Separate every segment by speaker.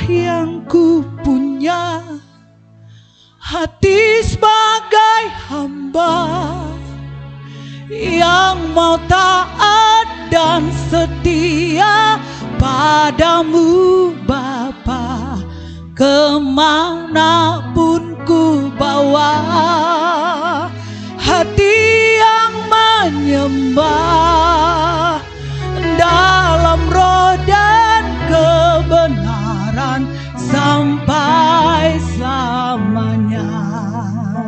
Speaker 1: yang ku punya, hati sebagai hamba yang mau taat dan setia padamu Bapa, kemanapun ku bawa. Hati yang menyembah dalam roh dan kebenaran sampai selamanya.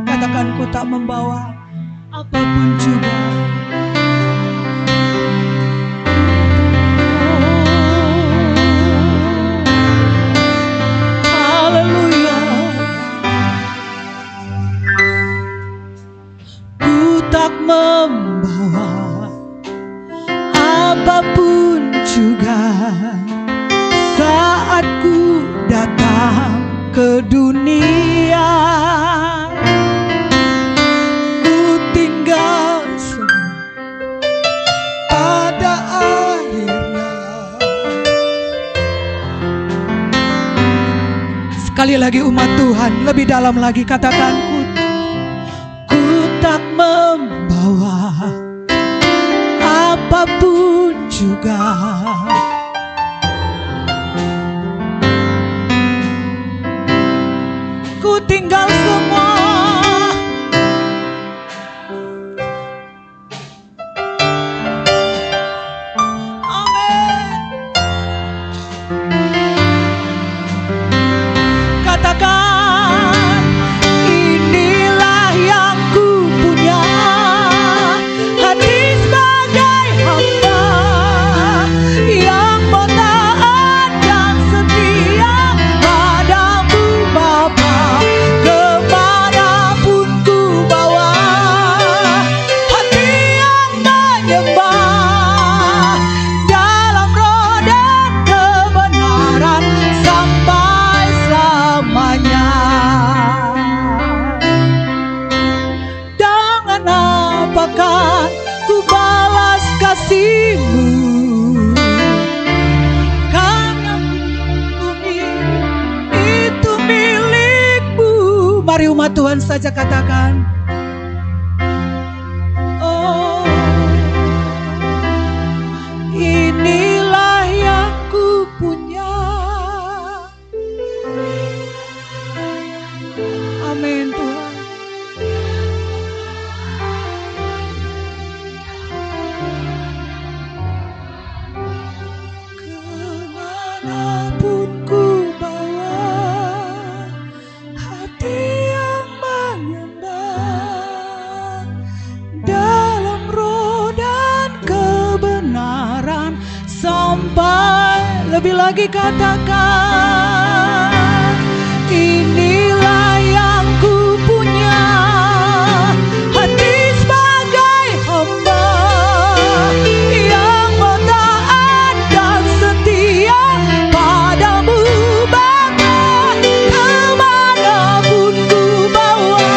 Speaker 1: Katakan, ku tak membawa apapun juga. Haleluya. Ku tak membawa apapun juga saat ku datang ke dunia. Ku tinggal semua pada akhirnya. Sekali lagi umat Tuhan, lebih dalam lagi katakan, ku tak membawa apapun juga. Ku tinggal semua. Amin. Katakan, inilah yang ku punya, hati sebagai hamba yang mau taat dan setia padamu Bapa, kemanapun ku bawa. Hati yang menyembah dalam roh dan kebenaran sampai selamanya. Dengan apakah ku balas kasih-Mu, karena bumi itu milik-Mu. Mari umat Tuhan saja katakan, oh, inilah yang ku punya. Amin Tuhan. Kemanapun ku bawa, hati yang menyembah dalam roh dan kebenaran sampai. Lebih lagi katakan, inilah yang ku punya, hati sebagai hamba yang mau taat dan setia padamu Bapa, kemanapun ku bawa.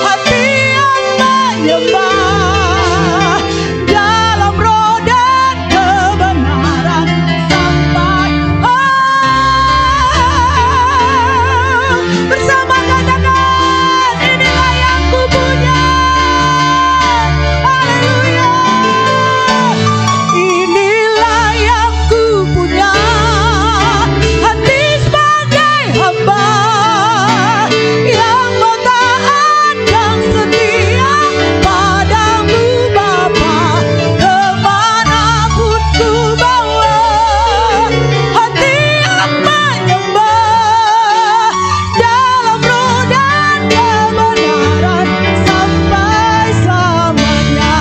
Speaker 1: Hati yang menyembah dalam roh dan kebenaran sampai. Bersama katakan, inilah yang ku punya. Haleluya. Inilah yang ku punya, hati sebagai hamba yang mau taat dan setia padamu Bapa, kemanapun ku bawa. Hati yang menyembah dalam roh dan kebenaran sampai selamanya.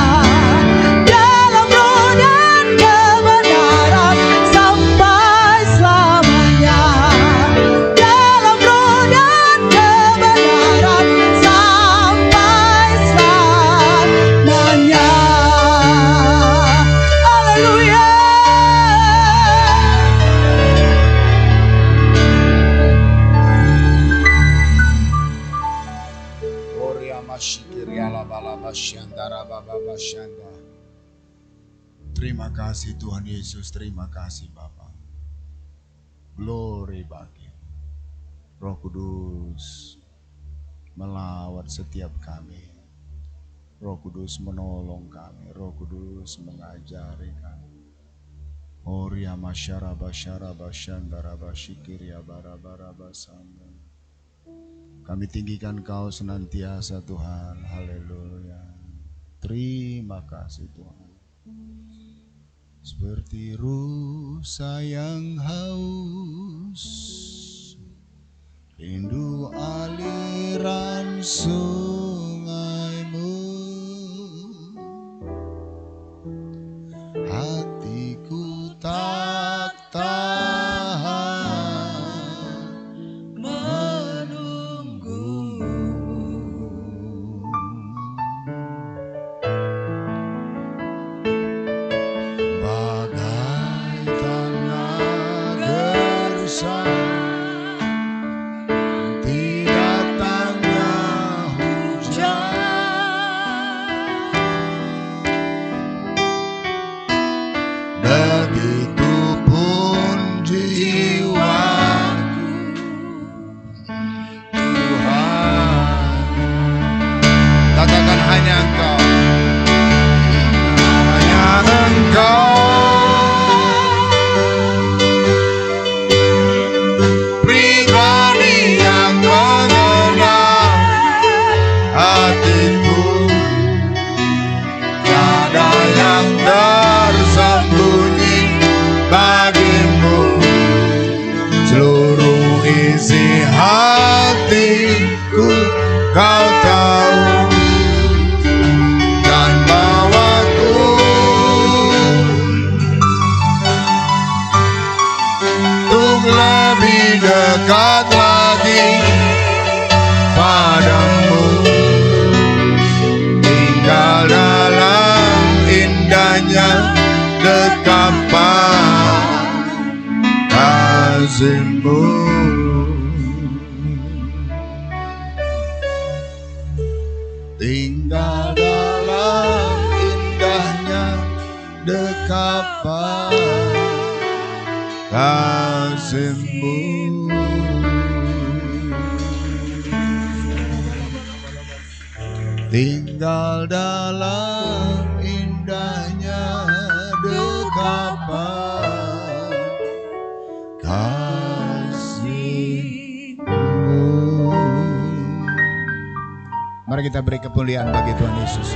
Speaker 1: Dalam roh dan kebenaran sampai selamanya. Dalam roh dan kebenaran sampai selamanya. Haleluya.
Speaker 2: Terima kasih Tuhan Yesus, terima kasih Bapa. Glory bagi Roh Kudus melawat setiap kami. Roh Kudus menolong kami. Roh Kudus mengajari kami. Oria masyara basyara basyandara basyikiria bara basanda. Kami tinggikan Kau senantiasa Tuhan. Haleluya. Terima kasih Tuhan. Seperti rusa yang haus, rindu aliran sungaimu, hatiku tak tahan menunggumu. Bagai tanah gersang tidak datangnya hujan, begitupun jiwaku Tuhan. Katakan hanya Engkau, hanya Engkau pribadi yang mengenal hatiku. Tiada yang tersembunyi bagimu, seluruh isi hatiku Kau tahu, dan bawaku untuk lebih dekat lagi padamu, tinggal dalam indahnya dekapan kasih-Mu. Tinggal dalam indahnya dekapan kasih-Mu. Tinggal dalam indahnya dekapan kasih-Mu. Mari kita beri kemuliaan bagi Tuhan Yesus.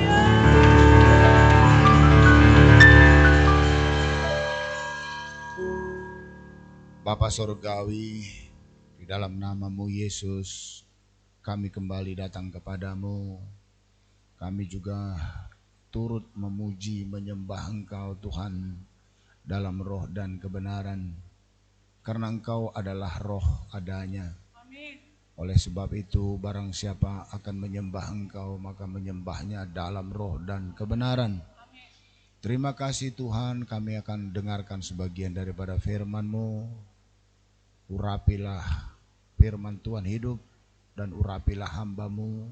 Speaker 2: Bapa Surgawi, di dalam nama-Mu Yesus, kami kembali datang kepadamu. Kami juga turut memuji, menyembah Engkau Tuhan dalam roh dan kebenaran, karena Engkau adalah roh adanya. Oleh sebab itu, barang siapa akan menyembah Engkau, maka menyembahnya dalam roh dan kebenaran. Terima kasih Tuhan, kami akan dengarkan sebagian daripada firman-Mu. Urapilah firman Tuhan hidup, dan urapilah hamba-Mu.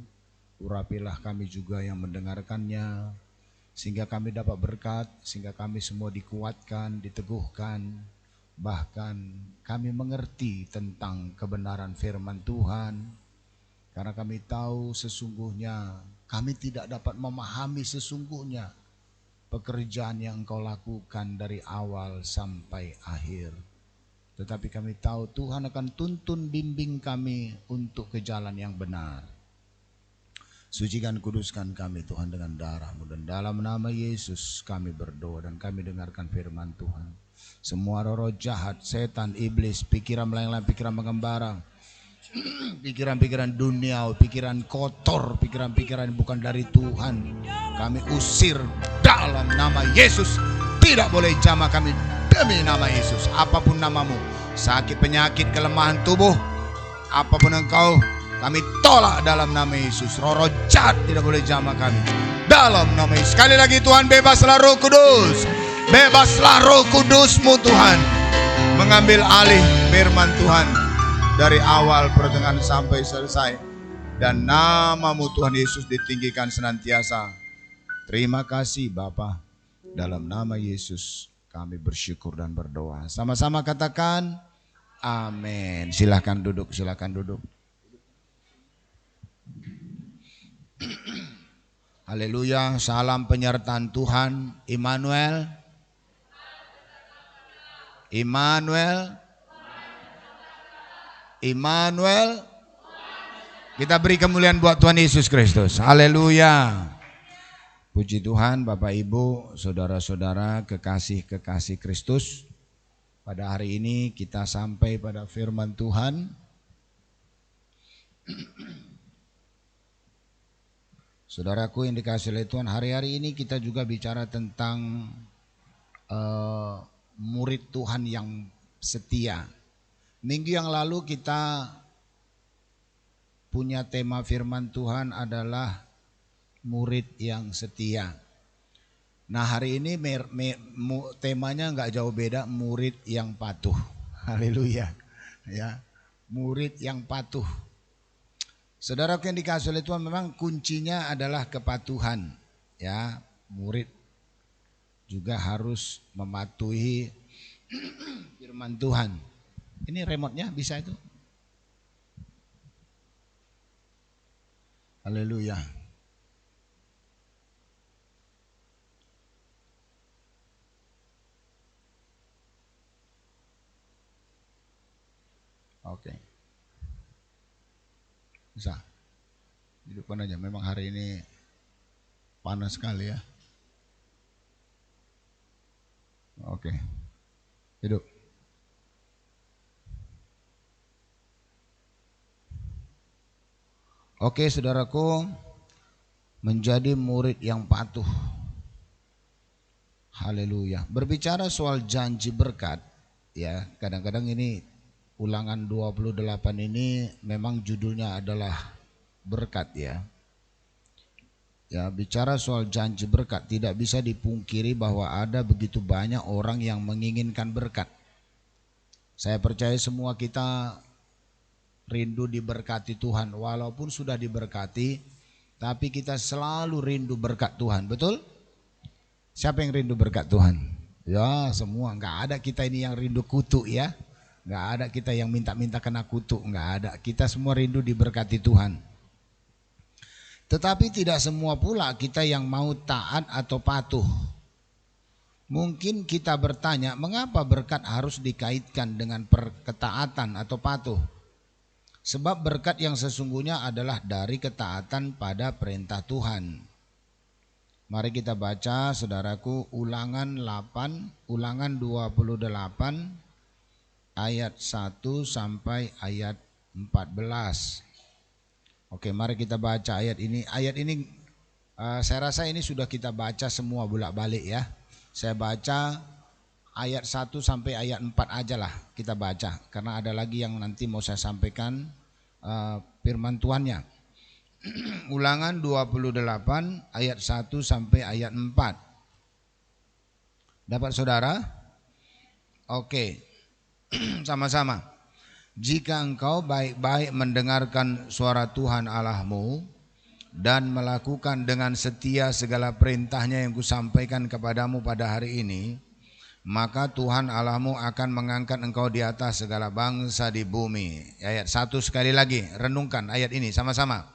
Speaker 2: Urapilah kami juga yang mendengarkannya, sehingga kami dapat berkat, sehingga kami semua dikuatkan, diteguhkan. Bahkan kami mengerti tentang kebenaran firman Tuhan, karena kami tahu sesungguhnya kami tidak dapat memahami sesungguhnya pekerjaan yang Engkau lakukan dari awal sampai akhir. Tetapi kami tahu Tuhan akan tuntun bimbing kami untuk ke jalan yang benar. Sucikan, kuduskan kami Tuhan dengan darah-Mu, dan dalam nama Yesus kami berdoa dan kami dengarkan firman Tuhan. Semua roh jahat, setan, iblis, pikiran melayang-layang, pikiran mengembara, pikiran-pikiran dunia, pikiran kotor, pikiran-pikiran bukan dari Tuhan, kami usir dalam nama Yesus. Tidak boleh jamah kami demi nama Yesus. Apapun namamu, sakit, penyakit, kelemahan tubuh, apapun Engkau, kami tolak dalam nama Yesus. Roh jahat tidak boleh jamah kami dalam nama Yesus. Sekali lagi Tuhan, bebaslah Roh Kudus. Bebaslah Roh Kudus-Mu Tuhan, mengambil alih firman Tuhan dari awal pertengahan sampai selesai, dan nama-Mu Tuhan Yesus ditinggikan senantiasa. Terima kasih Bapa, dalam nama Yesus kami bersyukur dan berdoa. Sama-sama katakan Amin. Silakan duduk, silakan duduk. Haleluya, salam penyertaan Tuhan. Immanuel. Immanuel. Immanuel. Kita beri kemuliaan buat Tuhan Yesus Kristus. Haleluya. Puji Tuhan, Bapak Ibu, saudara-saudara, kekasih-kekasih Kristus. Pada hari ini kita sampai pada firman Tuhan. Saudaraku yang dikasihi oleh Tuhan, hari-hari ini kita juga bicara tentang murid Tuhan yang setia. Minggu yang lalu kita punya tema firman Tuhan adalah murid yang setia. Nah, hari ini temanya nggak jauh beda, murid yang patuh. Haleluya. Ya, murid yang patuh. Saudara yang dikasihi oleh Tuhan, memang kuncinya adalah kepatuhan. Ya, murid juga harus mematuhi firman Tuhan. Ini remote-nya bisa itu? Haleluya. Oke. Bisa. Hidupkan aja. Memang hari ini panas sekali ya. Oke. Hidup. Oke, saudaraku, menjadi murid yang patuh. Haleluya. Berbicara soal janji berkat, ya, kadang-kadang ini Ulangan 28 ini memang judulnya adalah berkat ya. Ya, bicara soal janji berkat, tidak bisa dipungkiri bahwa ada begitu banyak orang yang menginginkan berkat. Saya percaya semua kita rindu diberkati Tuhan, walaupun sudah diberkati, tapi kita selalu rindu berkat Tuhan, betul? Siapa yang rindu berkat Tuhan? Ya, semua, nggak ada kita ini yang rindu kutuk ya. Nggak ada kita yang minta-minta kena kutuk, nggak ada. Kita semua rindu diberkati Tuhan. Tetapi tidak semua pula kita yang mau taat atau patuh. Mungkin kita bertanya, mengapa berkat harus dikaitkan dengan ketaatan atau patuh? Sebab berkat yang sesungguhnya adalah dari ketaatan pada perintah Tuhan. Mari kita baca, saudaraku, Ulangan 28 ayat 1 sampai ayat 14. Oke, mari kita baca ayat ini. Ayat ini saya rasa ini sudah kita baca semua bolak-balik ya. Saya baca ayat 1 sampai ayat 4 aja lah kita baca. Karena ada lagi yang nanti mau saya sampaikan firman Tuhannya. Ulangan 28 ayat 1 sampai ayat 4. Dapat saudara? Oke. Sama-sama. Jika engkau baik-baik mendengarkan suara Tuhan Allahmu dan melakukan dengan setia segala perintahnya yang kusampaikan kepadamu pada hari ini, maka Tuhan Allahmu akan mengangkat engkau di atas segala bangsa di bumi. Ayat 1 sekali lagi, renungkan ayat ini sama-sama.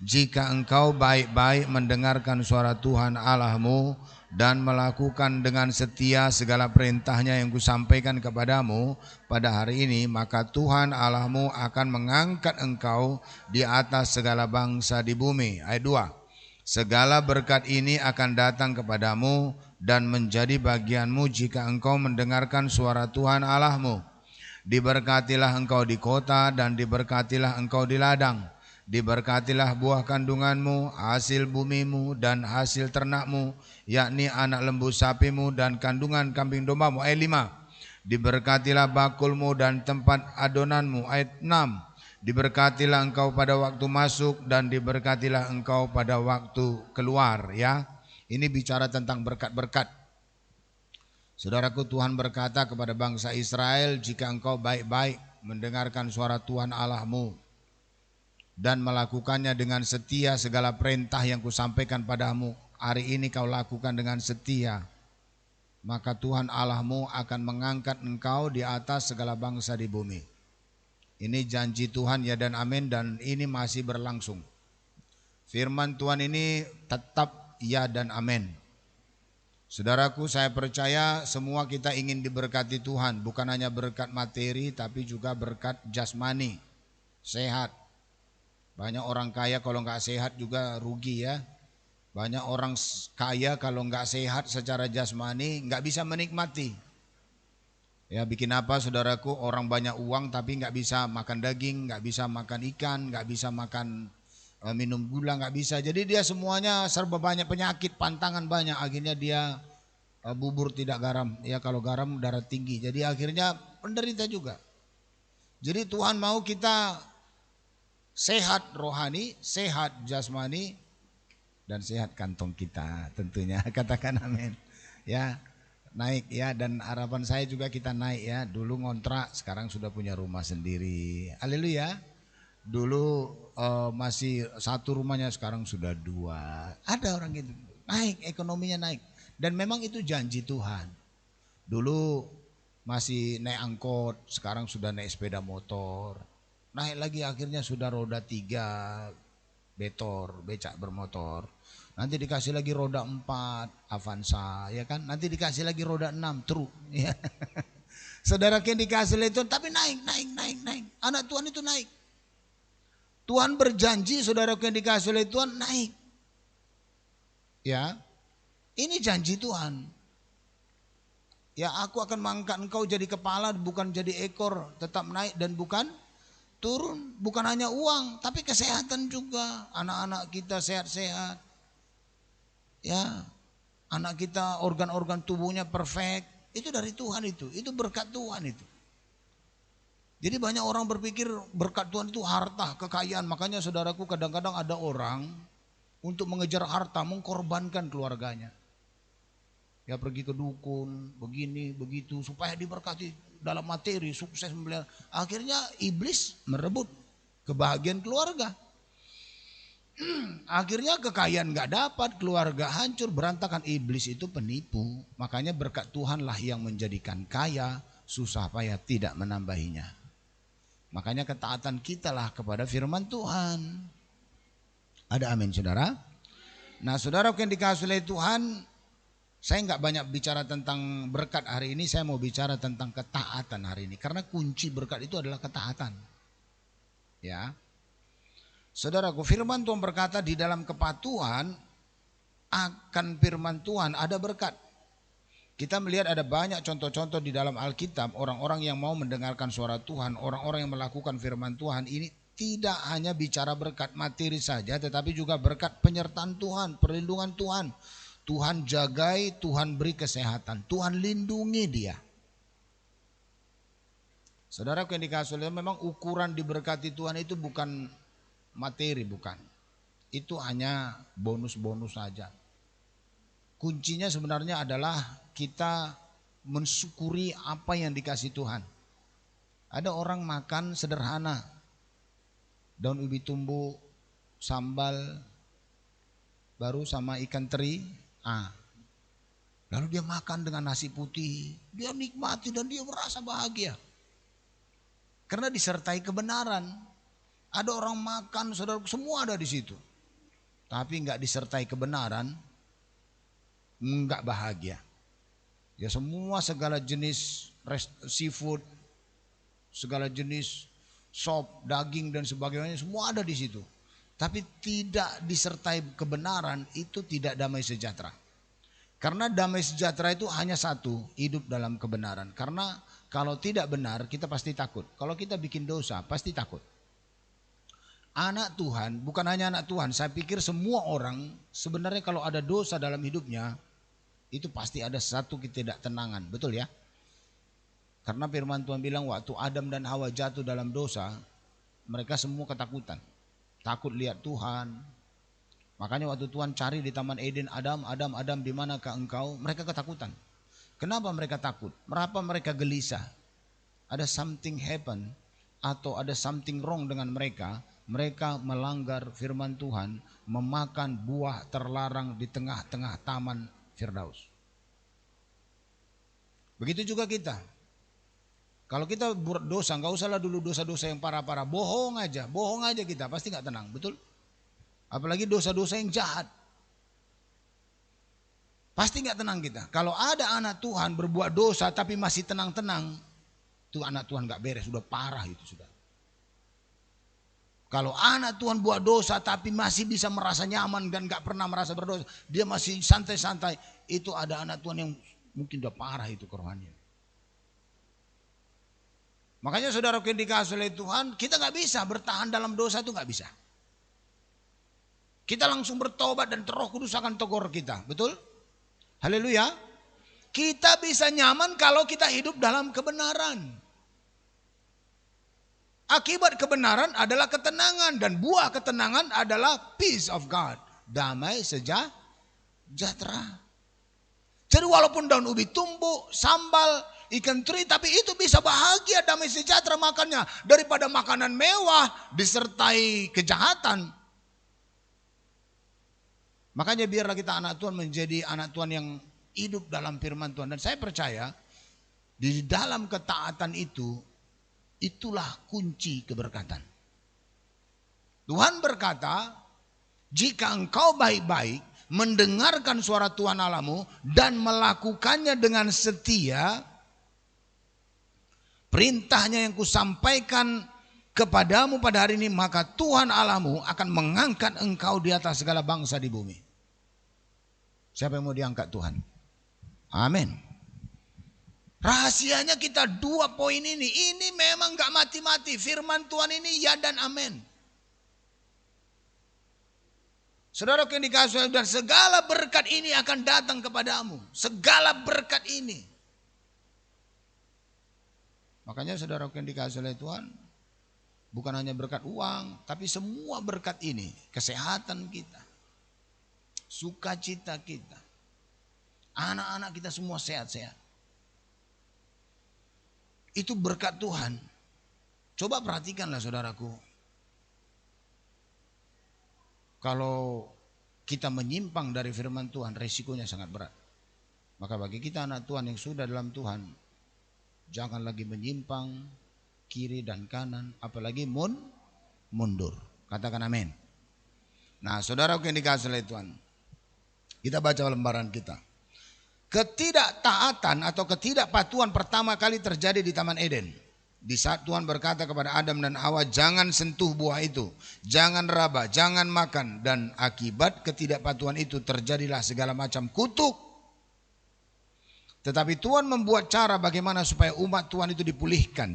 Speaker 2: Jika engkau baik-baik mendengarkan suara Tuhan Allahmu dan melakukan dengan setia segala perintahnya yang kusampaikan kepadamu pada hari ini, maka Tuhan Allahmu akan mengangkat engkau di atas segala bangsa di bumi. Ayat 2. Segala berkat ini akan datang kepadamu dan menjadi bagianmu jika engkau mendengarkan suara Tuhan Allahmu. Diberkatilah engkau di kota dan diberkatilah engkau di ladang. Diberkatilah buah kandunganmu, hasil bumimu dan hasil ternakmu, yakni anak lembu sapimu dan kandungan kambing dombamu. Ayat 5. Diberkatilah bakulmu dan tempat adonanmu. Ayat 6. Diberkatilah engkau pada waktu masuk dan diberkatilah engkau pada waktu keluar. Ya, ini bicara tentang berkat-berkat. Saudaraku, Tuhan berkata kepada bangsa Israel, jika engkau baik-baik mendengarkan suara Tuhan Allahmu dan melakukannya dengan setia segala perintah yang kusampaikan padamu hari ini kau lakukan dengan setia, maka Tuhan Allahmu akan mengangkat engkau di atas segala bangsa di bumi. Ini janji Tuhan ya dan amin, dan ini masih berlangsung. Firman Tuhan ini tetap ya dan amin. Saudaraku, saya percaya semua kita ingin diberkati Tuhan, bukan hanya berkat materi tapi juga berkat jasmani, sehat. Banyak orang kaya kalau nggak sehat juga rugi ya. Banyak orang kaya kalau nggak sehat secara jasmani nggak bisa menikmati. Ya bikin apa saudaraku, orang banyak uang tapi nggak bisa makan daging, nggak bisa makan ikan, nggak bisa makan minum gula, nggak bisa. Jadi dia semuanya serba banyak penyakit, pantangan banyak. Akhirnya dia bubur tidak garam. Ya kalau garam darah tinggi. Jadi akhirnya penderita juga. Jadi Tuhan mau kita sehat rohani, sehat jasmani, dan sehat kantong kita tentunya. Katakan amin. Ya. Naik ya, dan harapan saya juga kita naik ya. Dulu ngontrak, sekarang sudah punya rumah sendiri. Haleluya. Dulu masih satu rumahnya, sekarang sudah dua. Ada orang gitu, naik, ekonominya naik. Dan memang itu janji Tuhan. Dulu masih naik angkot, sekarang sudah naik sepeda motor. Naik lagi akhirnya sudah roda 3 betor, becak bermotor. Nanti dikasih lagi roda 4 Avanza, ya kan? Nanti dikasih lagi roda 6 truk, ya. Saudara yang dikasih itu, tapi naik. Anak Tuhan itu naik. Tuhan berjanji, saudara yang dikasih oleh Tuhan naik. Ya, ini janji Tuhan. Ya, aku akan mengangkat engkau jadi kepala, bukan jadi ekor, tetap naik dan bukan turun. Bukan hanya uang, tapi kesehatan juga. Anak-anak kita sehat-sehat. Ya, anak kita organ-organ tubuhnya perfect. Itu dari Tuhan itu berkat Tuhan itu. Jadi banyak orang berpikir berkat Tuhan itu harta, kekayaan. Makanya saudaraku, kadang-kadang ada orang untuk mengejar harta mengkorbankan keluarganya. Ya pergi ke dukun, begini, begitu, supaya diberkati dalam materi, sukses membeli. Akhirnya iblis merebut kebahagiaan keluarga. Akhirnya kekayaan gak dapat, keluarga hancur, berantakan. Iblis itu penipu. Makanya berkat Tuhanlah yang menjadikan kaya, susah payah tidak menambahinya. Makanya ketaatan kita lah kepada firman Tuhan. Ada amin saudara? Nah saudara yang dikasih oleh Tuhan, saya gak banyak bicara tentang berkat hari ini. Saya mau bicara tentang ketaatan hari ini. Karena kunci berkat itu adalah ketaatan. Ya. Saudaraku, firman Tuhan berkata di dalam kepatuhan akan firman Tuhan ada berkat. Kita melihat ada banyak contoh-contoh di dalam Alkitab, orang-orang yang mau mendengarkan suara Tuhan, orang-orang yang melakukan firman Tuhan ini tidak hanya bicara berkat materi saja, tetapi juga berkat penyertaan Tuhan, perlindungan Tuhan. Tuhan jagai, Tuhan beri kesehatan, Tuhan lindungi dia. Saudara yang dikasih oleh, memang ukuran diberkati Tuhan itu bukan materi, bukan. Itu hanya bonus-bonus saja. Kuncinya sebenarnya adalah kita mensyukuri apa yang dikasih Tuhan. Ada orang makan sederhana, daun ubi tumbuh, sambal, baru sama ikan teri. Lalu dia makan dengan nasi putih, dia nikmati dan dia merasa bahagia. Karena disertai kebenaran. Ada orang makan, saudara, semua ada di situ. Tapi enggak disertai kebenaran, enggak bahagia. Ya semua segala jenis seafood, segala jenis sop, daging dan sebagainya semua ada di situ. Tapi tidak disertai kebenaran, itu tidak damai sejahtera. Karena damai sejahtera itu hanya satu, hidup dalam kebenaran. Karena kalau tidak benar kita pasti takut. Kalau kita bikin dosa pasti takut. Anak Tuhan, bukan hanya anak Tuhan, saya pikir semua orang sebenarnya kalau ada dosa dalam hidupnya, itu pasti ada satu ketidaktenangan, betul ya? Karena firman Tuhan bilang waktu Adam dan Hawa jatuh dalam dosa, mereka semua ketakutan. Takut lihat Tuhan. Makanya waktu Tuhan cari di Taman Eden, Adam, di manakah engkau? Mereka ketakutan. Kenapa mereka takut? Kenapa mereka gelisah? Ada something happen atau ada something wrong dengan mereka. Mereka melanggar firman Tuhan, memakan buah terlarang di tengah-tengah taman Firdaus. Begitu juga kita. Kalau kita buat dosa, nggak usahlah dulu dosa-dosa yang parah-parah, bohong aja kita pasti nggak tenang, betul? Apalagi dosa-dosa yang jahat, pasti nggak tenang kita. Kalau ada anak Tuhan berbuat dosa tapi masih tenang-tenang, itu anak Tuhan nggak beres, sudah parah itu sudah. Kalau anak Tuhan buat dosa tapi masih bisa merasa nyaman dan nggak pernah merasa berdosa, dia masih santai-santai, itu ada anak Tuhan yang mungkin udah parah itu kerohanian. Makanya saudara yang dikasih oleh Tuhan, kita nggak bisa bertahan dalam dosa, itu nggak bisa. Kita langsung bertobat dan Roh Kudus akan tegur kita, betul? Haleluya. Kita bisa nyaman kalau kita hidup dalam kebenaran. Akibat kebenaran adalah ketenangan, dan buah ketenangan adalah peace of God, damai sejahtera. Jadi walaupun daun ubi tumbuh, sambal, ikan teri, tapi itu bisa bahagia, damai sejahtera makannya daripada makanan mewah disertai kejahatan. Makanya biarlah kita anak Tuhan menjadi anak Tuhan yang hidup dalam firman Tuhan. Dan saya percaya di dalam ketaatan itu, itulah kunci keberkatan. Tuhan berkata, jika engkau baik-baik mendengarkan suara Tuhan Allahmu dan melakukannya dengan setia, perintahnya yang kusampaikan kepadamu pada hari ini, maka Tuhan Allahmu akan mengangkat engkau di atas segala bangsa di bumi. Siapa yang mau diangkat Tuhan? Amin. Rahasianya kita 2 poin ini memang gak mati-mati. Firman Tuhan ini ya dan amin. Saudara yang dikasihi, dan segala berkat ini akan datang kepadamu. Segala berkat ini. Makanya saudara yang dikasihi oleh Tuhan, bukan hanya berkat uang, tapi semua berkat ini, kesehatan kita, sukacita kita, anak-anak kita semua sehat-sehat. Itu berkat Tuhan. Coba perhatikanlah saudaraku. Kalau kita menyimpang dari firman Tuhan, resikonya sangat berat. Maka bagi kita anak Tuhan yang sudah dalam Tuhan, jangan lagi menyimpang kiri dan kanan, apalagi mundur. Katakan amin. Nah, saudara yang dikasihi oleh Tuhan, kita baca lembaran kita. Ketidaktaatan atau ketidakpatuhan pertama kali terjadi di Taman Eden. Di saat Tuhan berkata kepada Adam dan Hawa, jangan sentuh buah itu, jangan raba, jangan makan. Dan akibat ketidakpatuhan itu terjadilah segala macam kutuk. Tetapi Tuhan membuat cara bagaimana supaya umat Tuhan itu dipulihkan.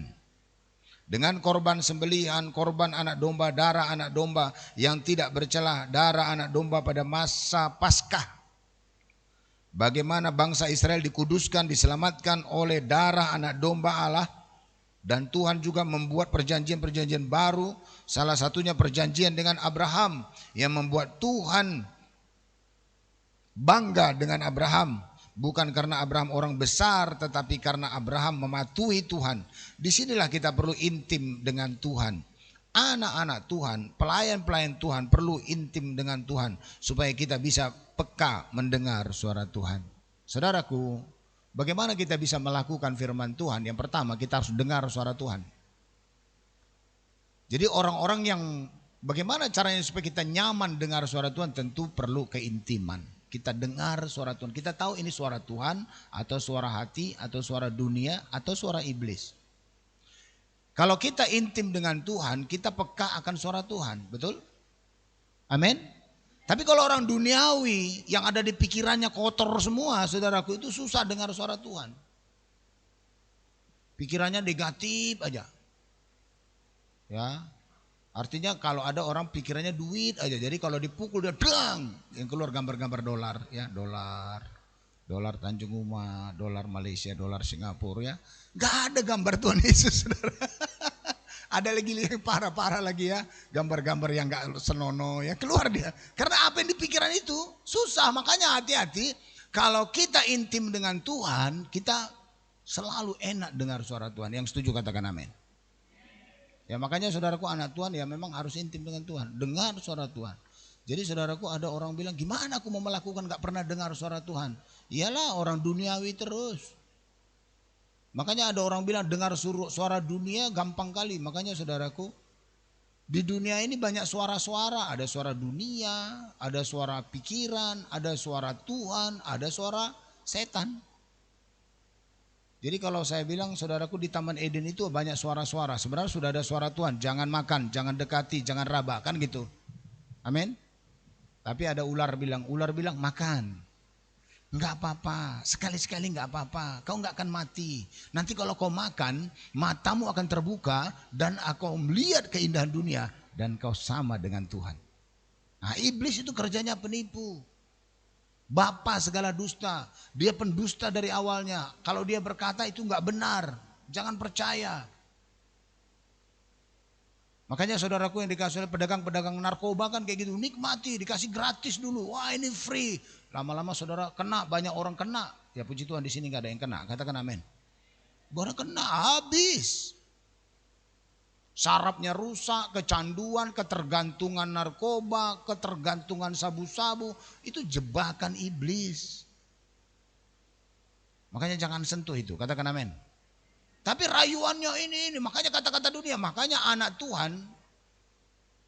Speaker 2: Dengan korban sembelihan, korban anak domba, darah anak domba yang tidak bercelah, darah anak domba pada masa Paskah. Bagaimana bangsa Israel dikuduskan, diselamatkan oleh darah anak domba Allah. Dan Tuhan juga membuat perjanjian-perjanjian baru. Salah satunya perjanjian dengan Abraham, yang membuat Tuhan bangga dengan Abraham. Bukan karena Abraham orang besar, tetapi karena Abraham mematuhi Tuhan. Disinilah kita perlu intim dengan Tuhan. Anak-anak Tuhan, pelayan-pelayan Tuhan perlu intim dengan Tuhan, supaya kita bisa peka mendengar suara Tuhan. Saudaraku, bagaimana kita bisa melakukan firman Tuhan? Yang pertama, kita harus dengar suara Tuhan. Jadi orang-orang yang bagaimana caranya supaya kita nyaman dengar suara Tuhan, tentu perlu keintiman. Kita dengar suara Tuhan, kita tahu ini suara Tuhan atau suara hati atau suara dunia atau suara iblis. Kalau kita intim dengan Tuhan, kita peka akan suara Tuhan, betul? Amin. Tapi kalau orang duniawi yang ada di pikirannya kotor semua, saudaraku, itu susah dengar suara Tuhan. Pikirannya negatif aja. Ya. Artinya kalau ada orang pikirannya duit aja. Jadi kalau dipukul dia dang, yang keluar gambar-gambar dolar, ya, dolar. Dolar Tanjung Uma, dolar Malaysia, dolar Singapura, ya. Gak ada gambar Tuhan Yesus, saudara. Ada lagi yang parah-parah lagi, ya, gambar-gambar yang gak senonoh, ya, keluar dia. Karena apa yang di pikiran itu susah. Makanya hati-hati, kalau kita intim dengan Tuhan, kita selalu enak dengar suara Tuhan. Yang setuju katakan amin. Ya, makanya saudaraku anak Tuhan ya memang harus intim dengan Tuhan, dengar suara Tuhan. Jadi saudaraku, ada orang bilang, gimana aku mau melakukan gak pernah dengar suara Tuhan? Iyalah, orang duniawi terus. Makanya ada orang bilang dengar suara dunia gampang kali. Makanya saudaraku, di dunia ini banyak suara-suara. Ada suara dunia, ada suara pikiran, ada suara Tuhan, ada suara setan. Jadi kalau saya bilang saudaraku di Taman Eden itu banyak suara-suara. Sebenarnya sudah ada suara Tuhan. Jangan makan, jangan dekati, jangan raba. Kan gitu. Amin. Tapi ada ular bilang makan. Enggak apa-apa, sekali-sekali enggak apa-apa. Kau enggak akan mati. Nanti kalau kau makan, matamu akan terbuka dan kau melihat keindahan dunia dan kau sama dengan Tuhan. Nah, iblis itu kerjanya penipu. Bapa segala dusta. Dia pendusta dari awalnya. Kalau dia berkata itu enggak benar, jangan percaya. Makanya saudaraku yang dikasih oleh pedagang-pedagang narkoba kan kayak gitu. Nikmati, dikasih gratis dulu. Wah, ini free. Lama-lama saudara kena, banyak orang kena. Ya puji Tuhan di sini nggak ada yang kena. Katakan amin. Baru kena habis. Sarafnya rusak, kecanduan, ketergantungan narkoba, ketergantungan sabu-sabu. Itu jebakan iblis. Makanya jangan sentuh itu. Katakan amin. Tapi rayuannya ini. Makanya kata-kata dunia. Makanya anak Tuhan.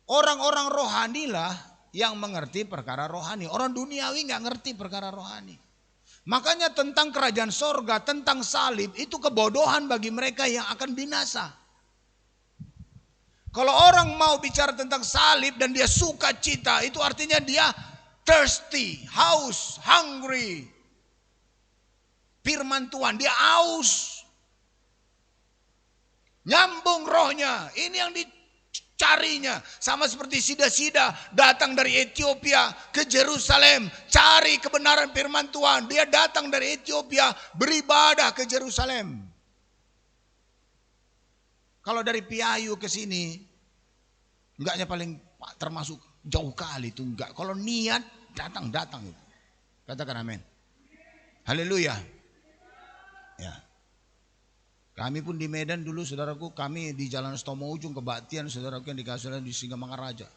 Speaker 2: Orang-orang rohani lah yang mengerti perkara rohani. Orang duniawi nggak ngerti perkara rohani. Makanya tentang kerajaan sorga, tentang salib, itu kebodohan bagi mereka yang akan binasa. Kalau orang mau bicara tentang salib dan dia suka cita, itu artinya dia thirsty, haus, hungry. Firman Tuhan, dia haus. Nyambung rohnya, ini yang dicarinya. Sama seperti sida-sida datang dari Ethiopia ke Yerusalem, cari kebenaran firman Tuhan. Dia datang dari Ethiopia beribadah ke Yerusalem. Kalau dari Piayu ke sini, enggaknya paling termasuk jauh kali itu enggak. Kalau niat datang itu. Katakan amin. Haleluya. Ya. Kami pun di Medan dulu saudaraku, kami di Jalan Stomo Ujung Kebaktian saudaraku yang dikasih di Singamangaraja.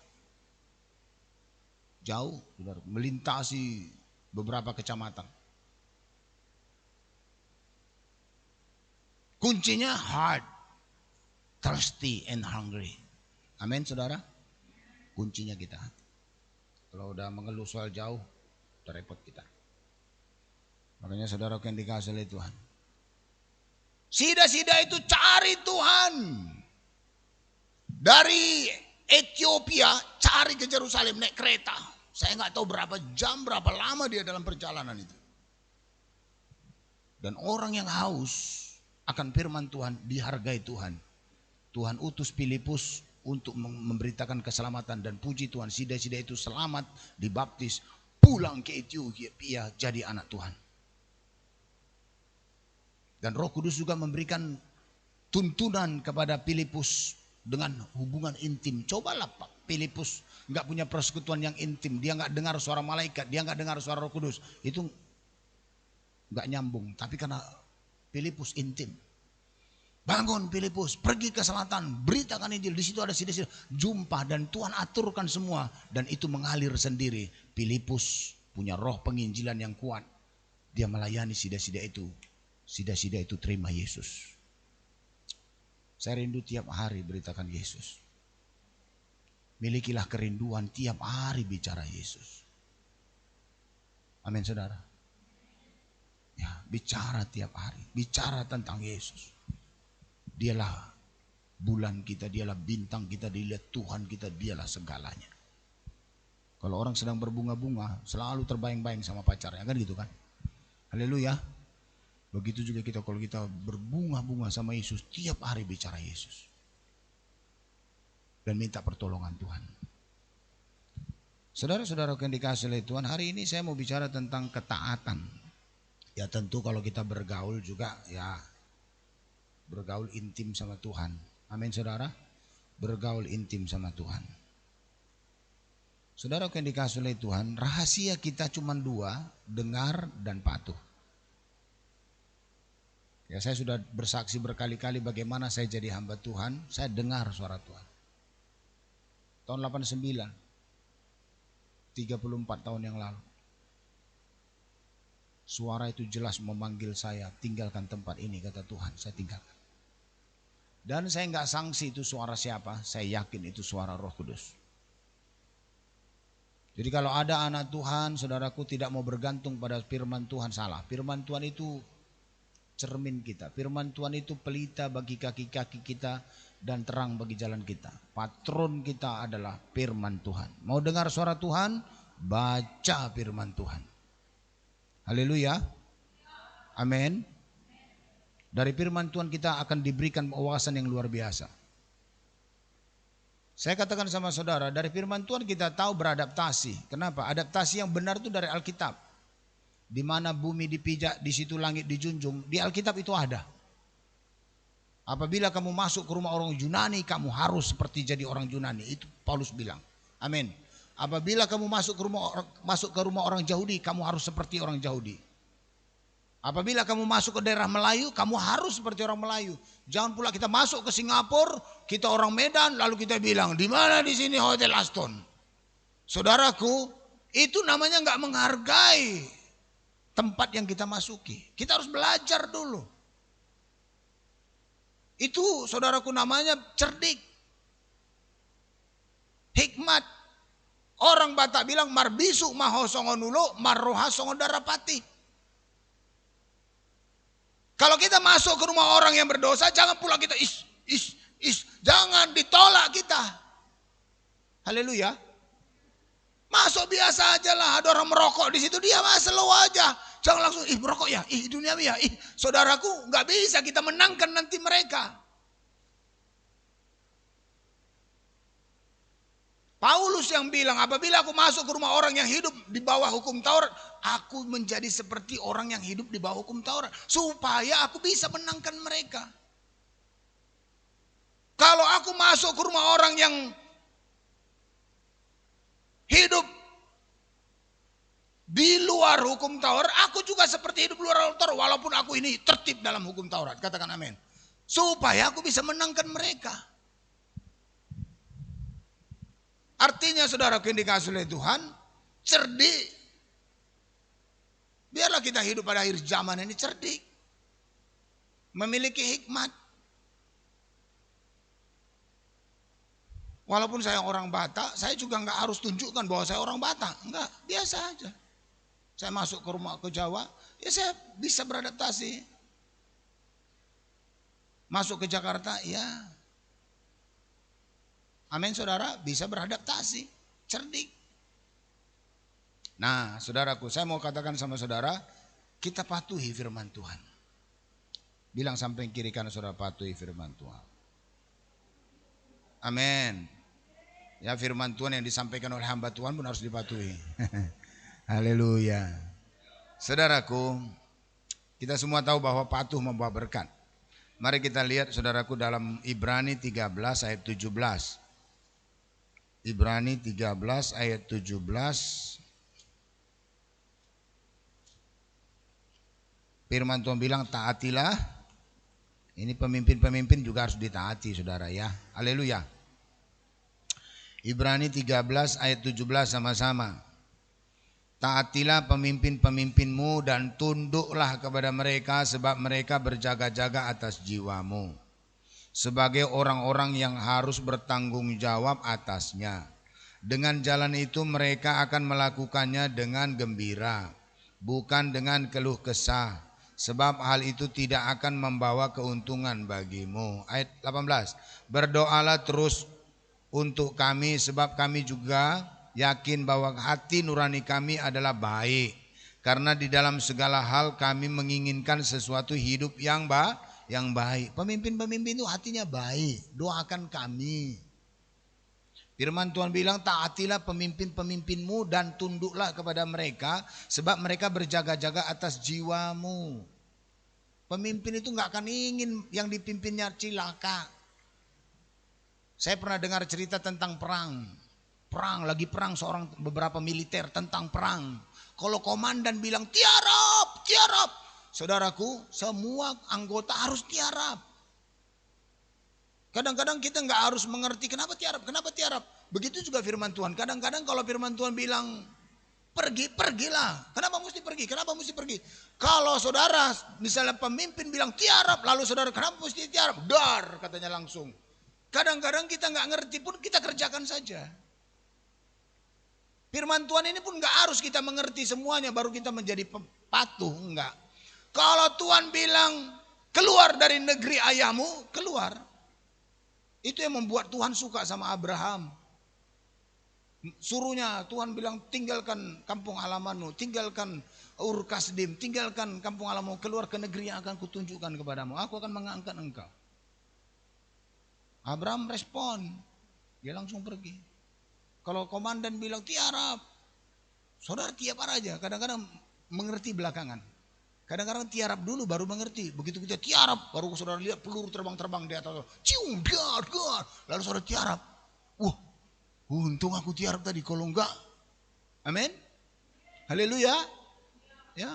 Speaker 2: Jauh saudaraku, melintasi beberapa kecamatan. Kuncinya heart, thirsty and hungry. Amin saudara. Kuncinya kita. Kalau udah mengeluh soal jauh, udah repot kita. Makanya saudaraku yang dikasih oleh Tuhan. Sida-sida itu cari Tuhan. Dari Ethiopia cari ke Yerusalem naik kereta. Saya nggak tahu berapa jam, berapa lama dia dalam perjalanan itu. Dan orang yang haus akan firman Tuhan dihargai Tuhan. Tuhan utus Filipus untuk memberitakan keselamatan dan puji Tuhan. Sida-sida itu selamat, dibaptis, pulang ke Ethiopia jadi anak Tuhan. Dan Roh Kudus juga memberikan tuntunan kepada Filipus dengan hubungan intim. Cobalah Pak Filipus nggak punya persekutuan yang intim, dia nggak dengar suara malaikat, dia nggak dengar suara Roh Kudus, itu nggak nyambung. Tapi karena Filipus intim, bangun Filipus, pergi ke selatan, beritakan Injil. Di situ ada sida-sida, jumpa dan Tuhan aturkan semua dan itu mengalir sendiri. Filipus punya roh penginjilan yang kuat, dia melayani sida-sida itu. Sida-sida itu terima Yesus. Saya rindu tiap hari beritakan Yesus. Milikilah kerinduan tiap hari bicara Yesus. Amin saudara. Ya, bicara tiap hari, bicara tentang Yesus. Dialah bulan kita, dialah bintang kita, dilihat Tuhan kita, dialah segalanya. Kalau orang sedang berbunga-bunga, selalu terbayang-bayang sama pacarnya, kan gitu kan? Haleluya. Begitu juga kita kalau kita berbunga-bunga sama Yesus, tiap hari bicara Yesus. Dan minta pertolongan Tuhan. Saudara-saudara yang dikasih oleh Tuhan, hari ini saya mau bicara tentang ketaatan. Ya tentu kalau kita bergaul juga ya bergaul intim sama Tuhan. Amin saudara. Bergaul intim sama Tuhan. Saudara yang dikasih oleh Tuhan, rahasia kita cuma dua, dengar dan patuh. Ya saya sudah bersaksi berkali-kali bagaimana saya jadi hamba Tuhan, saya dengar suara Tuhan. Tahun 89, 34 tahun yang lalu. Suara itu jelas memanggil saya, tinggalkan tempat ini, kata Tuhan. Saya tinggalkan. Dan saya nggak sangsi itu suara siapa, saya yakin itu suara Roh Kudus. Jadi kalau ada anak Tuhan, saudaraku, tidak mau bergantung pada firman Tuhan, salah. Firman Tuhan itu cermin kita. Firman Tuhan itu pelita bagi kaki-kaki kita dan terang bagi jalan kita. Patron kita adalah firman Tuhan. Mau dengar suara Tuhan? Baca firman Tuhan. Haleluya. Amin. Dari firman Tuhan kita akan diberikan wawasan yang luar biasa. Saya katakan sama saudara, dari firman Tuhan kita tahu beradaptasi. Kenapa? Adaptasi yang benar itu dari Alkitab. Di mana bumi dipijak, di situ langit dijunjung. Di Alkitab itu ada. Apabila kamu masuk ke rumah orang Yunani, kamu harus seperti jadi orang Yunani. Itu Paulus bilang. Amin. Apabila kamu masuk ke rumah orang Yahudi, kamu harus seperti orang Yahudi. Apabila kamu masuk ke daerah Melayu, kamu harus seperti orang Melayu. Jangan pula kita masuk ke Singapura, kita orang Medan, lalu kita bilang, di mana di sini Hotel Aston? Saudaraku, itu namanya nggak menghargai tempat yang kita masuki. Kita harus belajar dulu. Itu saudaraku namanya cerdik. Hikmat. Orang Batak bilang marbisu maho songonulo marroha songodarapati. Kalau kita masuk ke rumah orang yang berdosa, jangan pula kita jangan ditolak kita. Haleluya. Masuk biasa aja lah, ada orang merokok di situ, dia slow aja. Jangan langsung merokok ya, duniawi ya, saudaraku, nggak bisa kita menangkan nanti mereka. Paulus yang bilang, apabila aku masuk ke rumah orang yang hidup di bawah hukum Taurat, aku menjadi seperti orang yang hidup di bawah hukum Taurat, supaya aku bisa menangkan mereka. Kalau aku masuk ke rumah orang yang hidup di luar hukum Taurat, aku juga seperti hidup di luar Taurat, walaupun aku ini tertib dalam hukum Taurat. Katakan amin. Supaya aku bisa menangkan mereka. Artinya saudara yang dikasih oleh Tuhan, cerdik. Biarlah kita hidup pada akhir zaman ini cerdik. Memiliki hikmat. Walaupun saya orang Batak, saya juga nggak harus tunjukkan bahwa saya orang Batak. Enggak, biasa aja. Saya masuk ke rumah ke Jawa, ya saya bisa beradaptasi. Masuk ke Jakarta, ya. Amin saudara, bisa beradaptasi, cerdik. Nah saudaraku, saya mau katakan sama saudara, kita patuhi firman Tuhan. Bilang samping kiri kanan saudara, patuhi firman Tuhan. Amin. Ya firman Tuhan yang disampaikan oleh hamba Tuhan pun harus dipatuhi. Haleluya. Saudaraku, kita semua tahu bahwa patuh membawa berkat. Mari kita lihat saudaraku dalam Ibrani 13 ayat 17. Ibrani 13 ayat 17. Firman Tuhan bilang taatilah. Ini pemimpin-pemimpin juga harus ditaati saudara ya. Haleluya. Ibrani 13 ayat 17 sama-sama. Taatilah pemimpin-pemimpinmu dan tunduklah kepada mereka sebab mereka berjaga-jaga atas jiwamu. Sebagai orang-orang yang harus bertanggung jawab atasnya. Dengan jalan itu mereka akan melakukannya dengan gembira, bukan dengan keluh kesah, sebab hal itu tidak akan membawa keuntungan bagimu. Ayat 18, berdoalah terus untuk kami sebab kami juga yakin bahwa hati nurani kami adalah baik, karena di dalam segala hal kami menginginkan sesuatu hidup yang baik. Pemimpin-pemimpin itu hatinya baik. Doakan kami. Firman Tuhan bilang taatilah pemimpin-pemimpinmu dan tunduklah kepada mereka sebab mereka berjaga-jaga atas jiwamu. Pemimpin itu nggak akan ingin yang dipimpinnya cilaka. Saya pernah dengar cerita tentang perang. Lagi perang beberapa militer tentang perang. Kalau komandan bilang tiarap, saudaraku, semua anggota harus tiarap. Kadang-kadang kita nggak harus mengerti kenapa tiarap. Begitu juga firman Tuhan. Kadang-kadang kalau firman Tuhan bilang Pergilah. Kenapa mesti pergi? Kenapa mesti pergi? Kalau saudara misalnya pemimpin bilang tiarap, lalu saudara kenapa mesti tiarap? Dar katanya langsung. Kadang-kadang kita nggak ngerti pun kita kerjakan saja. Firman Tuhan ini pun nggak harus kita mengerti semuanya baru kita menjadi patuh, enggak. Kalau Tuhan bilang keluar dari negeri ayahmu, keluar. Itu yang membuat Tuhan suka sama Abraham. Suruhnya Tuhan bilang tinggalkan kampung halamanmu, tinggalkan Ur Kasdim, tinggalkan kampung halamanmu, keluar ke negeri yang akan kutunjukkan kepadamu. Aku akan mengangkat engkau. Abraham respon, dia langsung pergi. Kalau komandan bilang tiarap, saudara tiarap aja. Kadang-kadang mengerti belakangan. Kadang-kadang tiarap dulu baru mengerti. Begitu kita tiarap, baru saudara lihat peluru terbang-terbang di atas. Cium, dar. Lalu saudara tiarap. Untung aku tiarap tadi. Kalau enggak, amin. Haleluya. Ya.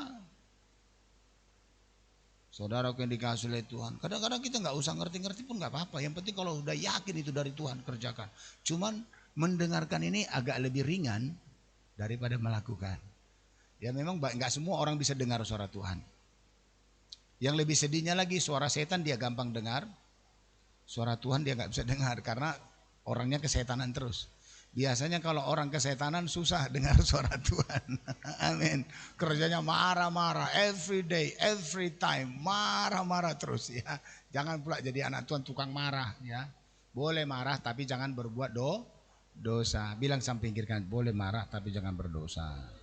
Speaker 2: Saudaraku yang dikasihi oleh Tuhan. Kadang-kadang kita nggak usah ngerti-ngerti pun nggak apa-apa. Yang penting kalau udah yakin itu dari Tuhan, kerjakan. Cuman mendengarkan ini agak lebih ringan daripada melakukan. Ya memang nggak semua orang bisa dengar suara Tuhan. Yang lebih sedihnya lagi suara setan dia gampang dengar, suara Tuhan dia nggak bisa dengar karena orangnya kesetanan terus. Biasanya kalau orang kesetanan susah dengar suara Tuhan. Amin. Kerjanya marah-marah, every day, every time, marah-marah terus ya. Jangan pula jadi anak Tuhan tukang marah ya. Boleh marah tapi jangan berbuat dosa. Bilang samping kiri kanan, boleh marah tapi jangan berdosa.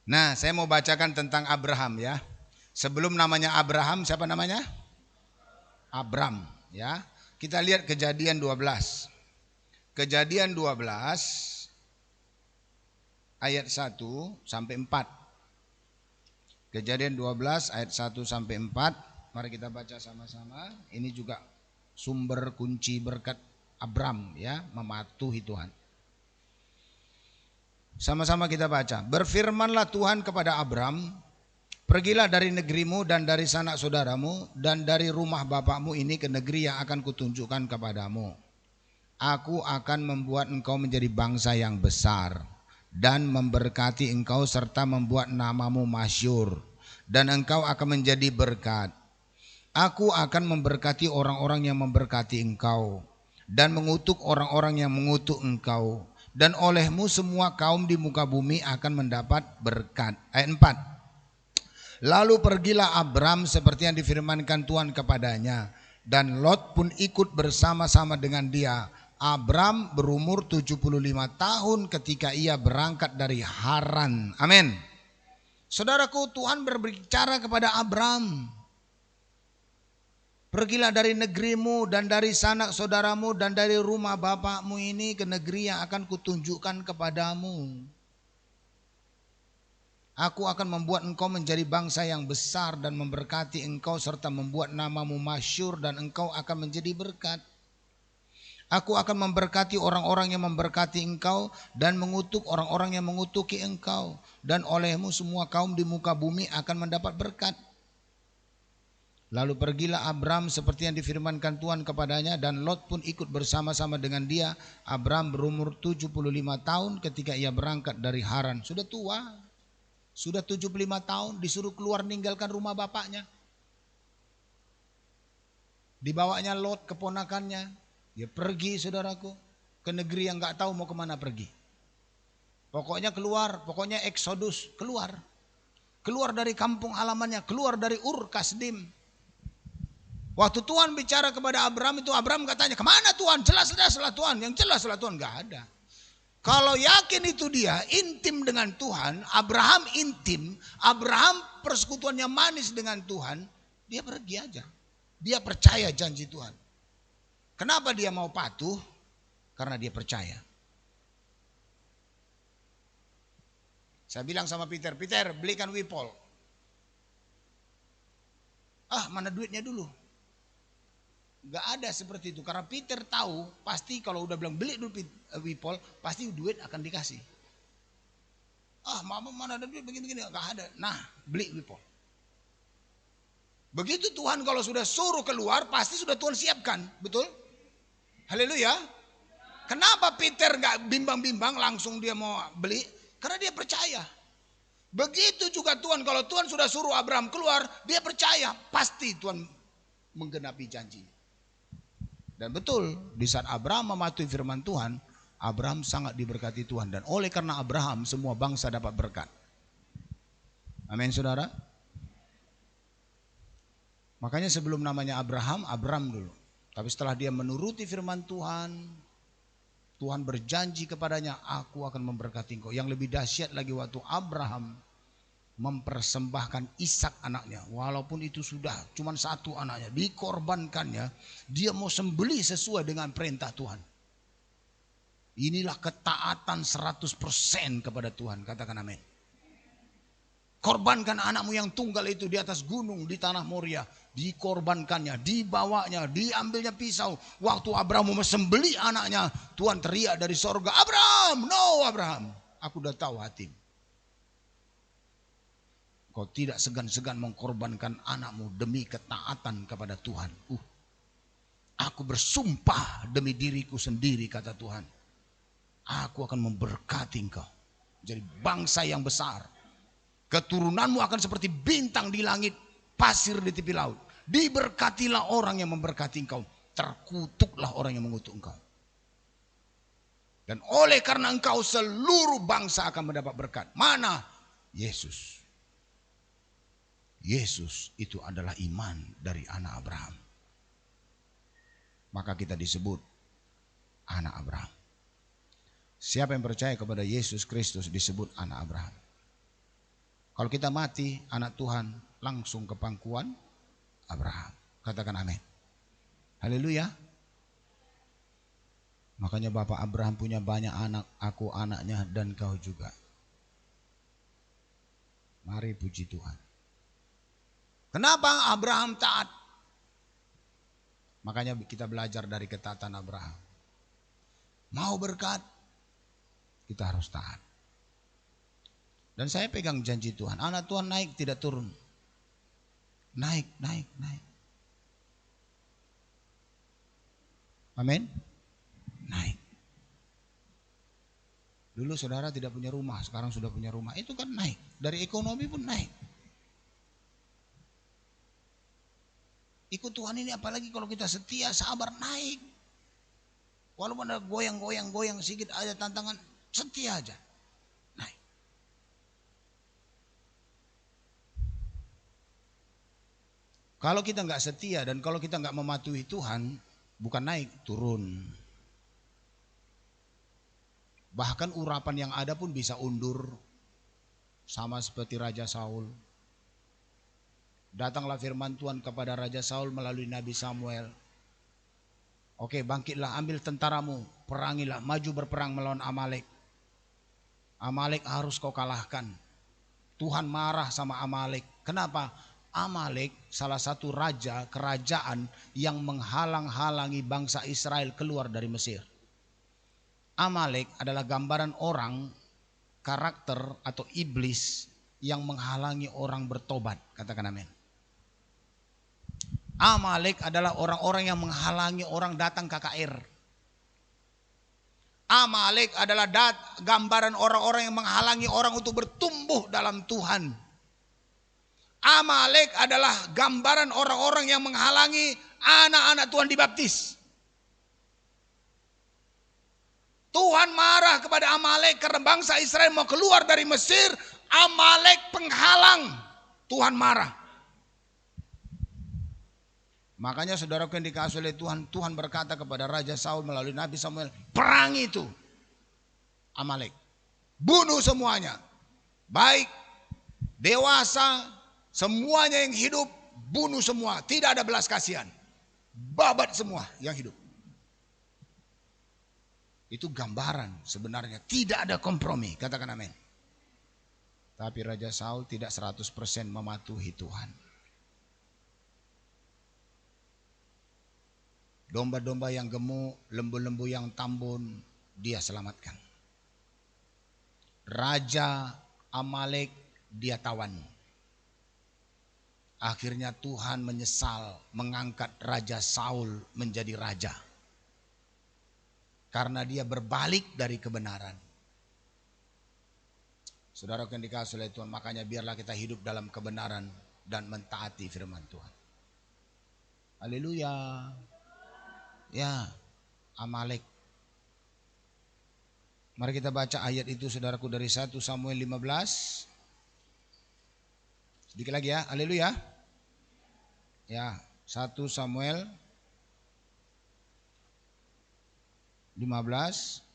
Speaker 2: Nah, saya mau bacakan tentang Abraham ya. Sebelum namanya Abraham, siapa namanya? Abram ya. Kita lihat Kejadian 12. Kejadian 12 ayat 1 sampai 4. Kejadian 12 ayat 1 sampai 4. Mari kita baca sama-sama. Ini juga sumber kunci berkat Abram ya, mematuhi Tuhan. Sama-sama kita baca. Berfirmanlah Tuhan kepada Abram, pergilah dari negerimu dan dari sanak saudaramu dan dari rumah bapakmu ini ke negeri yang akan kutunjukkan kepadamu. Aku akan membuat engkau menjadi bangsa yang besar dan memberkati engkau serta membuat namamu masyhur dan engkau akan menjadi berkat. Aku akan memberkati orang-orang yang memberkati engkau dan mengutuk orang-orang yang mengutuk engkau. Dan olehmu semua kaum di muka bumi akan mendapat berkat. Ayat 4. Lalu pergilah Abram seperti yang difirmankan Tuhan kepadanya. Dan Lot pun ikut bersama-sama dengan dia. Abram berumur 75 tahun ketika ia berangkat dari Haran. Amin. Saudaraku, Tuhan berbicara kepada Abram. Pergilah dari negerimu dan dari sanak saudaramu dan dari rumah bapakmu ini ke negeri yang akan kutunjukkan kepadamu. Aku akan membuat engkau menjadi bangsa yang besar dan memberkati engkau serta membuat namamu masyhur dan engkau akan menjadi berkat. Aku akan memberkati orang-orang yang memberkati engkau dan mengutuk orang-orang yang mengutuki engkau. Dan olehmu semua kaum di muka bumi akan mendapat berkat. Lalu pergilah Abram seperti yang difirmankan Tuhan kepadanya dan Lot pun ikut bersama-sama dengan dia. Abram berumur 75 tahun ketika ia berangkat dari Haran. Sudah tua, sudah 75 tahun disuruh keluar meninggalkan rumah bapaknya. Dibawanya Lot keponakannya. Dia pergi saudaraku ke negeri yang gak tahu mau kemana pergi. Pokoknya keluar, pokoknya eksodus, keluar. Keluar dari kampung halamannya, keluar dari Ur Kasdim. Waktu Tuhan bicara kepada Abram itu, Abram katanya, kemana Tuhan? Jelas-jelaslah Tuhan, yang jelaslah Tuhan. Gak ada. Kalau yakin itu dia intim dengan Tuhan, Abraham intim, Abraham persekutuannya manis dengan Tuhan, dia pergi aja. Dia percaya janji Tuhan. Kenapa dia mau patuh? Karena dia percaya. Saya bilang sama Peter, Peter belikan Wipol. Mana duitnya dulu? Gak ada seperti itu karena Peter tahu pasti kalau udah bilang beli dulu Wipol pasti duit akan dikasih. Mama mana ada duit begini-begini, gak ada. Nah beli Wipol. Begitu Tuhan kalau sudah suruh keluar pasti sudah Tuhan siapkan, betul? Haleluya. kenapa Peter gak bimbang-bimbang langsung dia mau beli? Karena dia percaya. Begitu juga Tuhan, kalau Tuhan sudah suruh Abraham keluar, dia percaya pasti Tuhan menggenapi janji. Dan betul, di saat Abraham mematuhi firman Tuhan, Abraham sangat diberkati Tuhan. Dan oleh karena Abraham, semua bangsa dapat berkat. Amin saudara. Makanya sebelum namanya Abraham, Abram dulu. Tapi setelah dia menuruti firman Tuhan, Tuhan berjanji kepadanya, aku akan memberkati engkau. Yang lebih dahsyat lagi waktu Abraham mempersembahkan Ishak anaknya. Walaupun itu sudah cuma satu anaknya, dikorbankannya. Dia mau sembelih sesuai dengan perintah Tuhan. Inilah ketaatan 100% kepada Tuhan. Katakan amin. Korbankan anakmu yang tunggal itu di atas gunung di tanah Moria. Dikorbankannya, dibawanya, diambilnya pisau. Waktu Abraham mau sembelih anaknya, Tuhan teriak dari sorga, Abraham, no Abraham, aku udah tahu hatimu. Kau tidak segan-segan mengkorbankan anakmu demi ketaatan kepada Tuhan. Aku bersumpah demi diriku sendiri, kata Tuhan. Aku akan memberkati engkau. Jadi bangsa yang besar. Keturunanmu akan seperti bintang di langit, pasir di tepi laut. Diberkatilah orang yang memberkati engkau. Terkutuklah orang yang mengutuk engkau. Dan oleh karena engkau seluruh bangsa akan mendapat berkat. Mana? Yesus. Yesus itu adalah iman dari anak Abraham. Maka kita disebut anak Abraham. Siapa yang percaya kepada Yesus Kristus disebut anak Abraham. Kalau kita mati, anak Tuhan langsung ke pangkuan Abraham. Katakan amin. Haleluya. Makanya Bapak Abraham punya banyak anak, aku anaknya dan kau juga. Mari puji Tuhan. Kenapa Abraham taat? Makanya kita belajar dari ketaatan Abraham. Mau berkat, kita harus taat. Dan saya pegang janji Tuhan. Anak Tuhan naik tidak turun. Naik, naik, naik. Amin. Naik. Dulu saudara tidak punya rumah, sekarang sudah punya rumah. Itu kan naik. Dari ekonomi pun naik. Ikut Tuhan ini apalagi kalau kita setia, sabar, naik. Walaupun ada goyang-goyang sedikit ada tantangan, setia aja. Naik. Kalau kita nggak setia dan kalau kita nggak mematuhi Tuhan, bukan naik, turun. Bahkan urapan yang ada pun bisa undur. Sama seperti Raja Saul. Datanglah firman Tuhan kepada Raja Saul melalui Nabi Samuel. Oke, bangkitlah, ambil tentaramu, perangilah, maju berperang melawan Amalek. Amalek harus kau kalahkan. Tuhan marah sama Amalek. Kenapa? Amalek salah satu raja kerajaan yang menghalang-halangi bangsa Israel keluar dari Mesir. Amalek adalah gambaran orang, karakter atau iblis yang menghalangi orang bertobat. Katakan amin. Amalek adalah orang-orang yang menghalangi orang datang KKR. Amalek adalah gambaran orang-orang yang menghalangi orang untuk bertumbuh dalam Tuhan. Amalek adalah gambaran orang-orang yang menghalangi anak-anak Tuhan dibaptis. Tuhan marah kepada Amalek karena bangsa Israel mau keluar dari Mesir. Amalek penghalang. Tuhan marah. Makanya saudaraku yang dikasihi oleh Tuhan, Tuhan berkata kepada Raja Saul melalui Nabi Samuel, perang itu Amalek. Bunuh semuanya. Baik, dewasa, semuanya yang hidup, bunuh semua. Tidak ada belas kasihan. Babat semua yang hidup. Itu gambaran sebenarnya. Tidak ada kompromi. Katakan amin. Tapi Raja Saul tidak 100% mematuhi Tuhan. Domba-domba yang gemuk, lembu-lembu yang tambun, dia selamatkan. Raja Amalek dia tawan. Akhirnya Tuhan menyesal mengangkat Raja Saul menjadi raja. karena dia berbalik dari kebenaran. Saudara yang dikasihi oleh Tuhan, makanya biarlah kita hidup dalam kebenaran dan mentaati firman Tuhan. Haleluya. Ya, Amalek. Mari kita baca ayat itu saudaraku dari 1 Samuel 15. Sedikit lagi ya, haleluya. Ya, 1 Samuel 15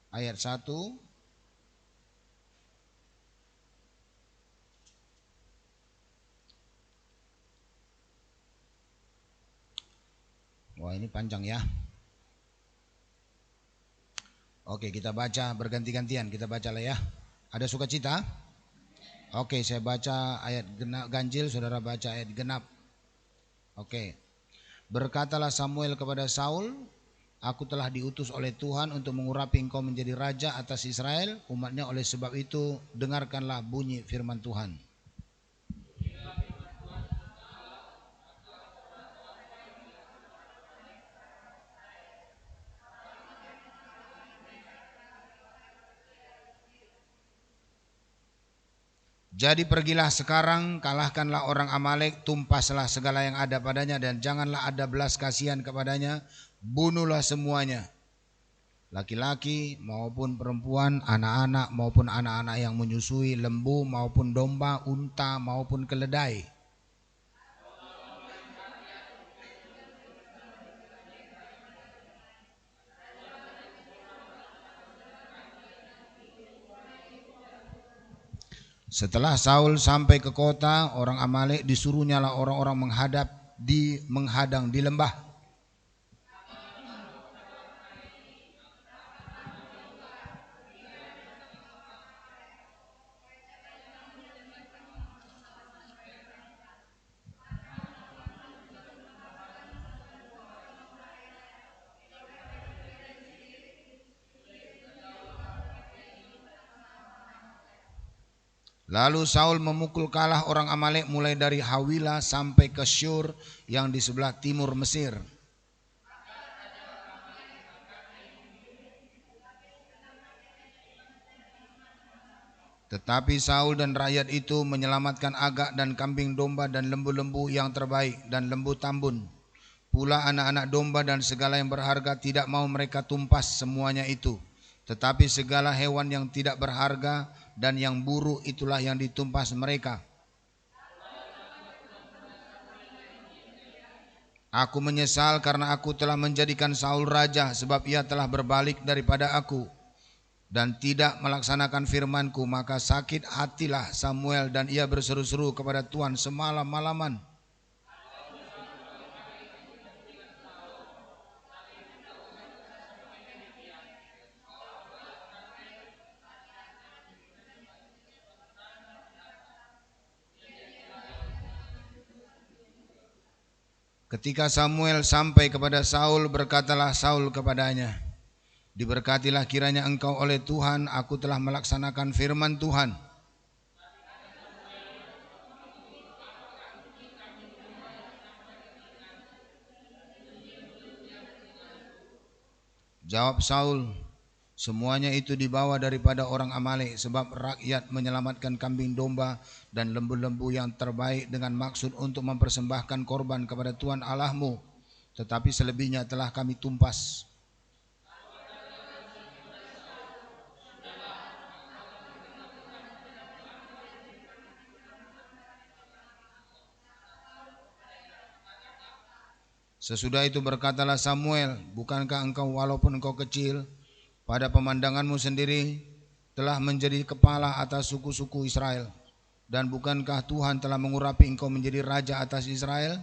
Speaker 2: ayat 1. Wah, ini panjang ya. Oke, kita baca berganti-gantian, kita baca lah ya. Ada sukacita? Oke, saya baca ayat ganjil, saudara baca ayat genap. Oke. Berkatalah Samuel kepada Saul, aku telah diutus oleh Tuhan untuk mengurapi engkau menjadi raja atas Israel, umatnya. Oleh sebab itu dengarkanlah bunyi firman Tuhan. Jadi pergilah sekarang, kalahkanlah orang Amalek, tumpaslah segala yang ada padanya dan janganlah ada belas kasihan kepadanya, bunuhlah semuanya, laki-laki maupun perempuan, anak-anak maupun anak-anak yang menyusui, lembu maupun domba, unta maupun keledai. Setelah Saul sampai ke kota orang Amalek, disuruhnyalah orang-orang menghadang di lembah. Lalu Saul memukul kalah orang Amalek mulai dari Hawila sampai ke Syur yang di sebelah timur Mesir. Tetapi Saul dan rakyat itu menyelamatkan agak dan kambing domba dan lembu-lembu yang terbaik dan lembu tambun. Pula anak-anak domba dan segala yang berharga tidak mau mereka tumpas semuanya itu. Tetapi segala hewan yang tidak berharga dan yang buruk itulah yang ditumpas mereka. Aku menyesal karena aku telah menjadikan Saul raja, sebab ia telah berbalik daripada aku dan tidak melaksanakan firmanku. Maka sakit hatilah Samuel dan ia berseru-seru kepada Tuhan semalam-malaman. Ketika Samuel sampai kepada Saul, berkatalah Saul kepadanya, diberkatilah kiranya engkau oleh Tuhan, aku telah melaksanakan firman Tuhan. Jawab Saul, semuanya itu dibawa daripada orang Amalek, sebab rakyat menyelamatkan kambing domba dan lembu-lembu yang terbaik dengan maksud untuk mempersembahkan korban kepada Tuhan Allahmu, tetapi selebihnya telah kami tumpas. Sesudah itu berkatalah Samuel, bukankah engkau walaupun engkau kecil pada pemandanganmu sendiri telah menjadi kepala atas suku-suku Israel, dan bukankah Tuhan telah mengurapi engkau menjadi raja atas Israel?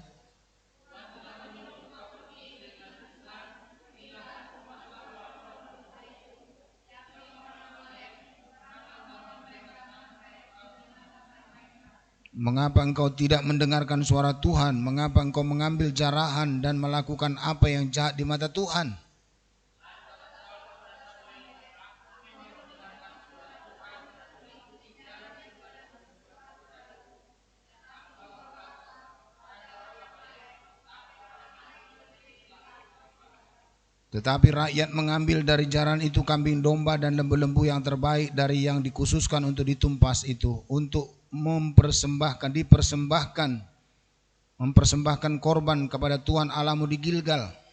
Speaker 2: Mengapa engkau tidak mendengarkan suara Tuhan? Mengapa engkau mengambil jarahan dan melakukan apa yang jahat di mata Tuhan? Tetapi rakyat mengambil dari jaran itu kambing domba dan lembu-lembu yang terbaik dari yang dikhususkan untuk ditumpas itu, untuk mempersembahkan korban kepada Tuhan Allahmu di Gilgal.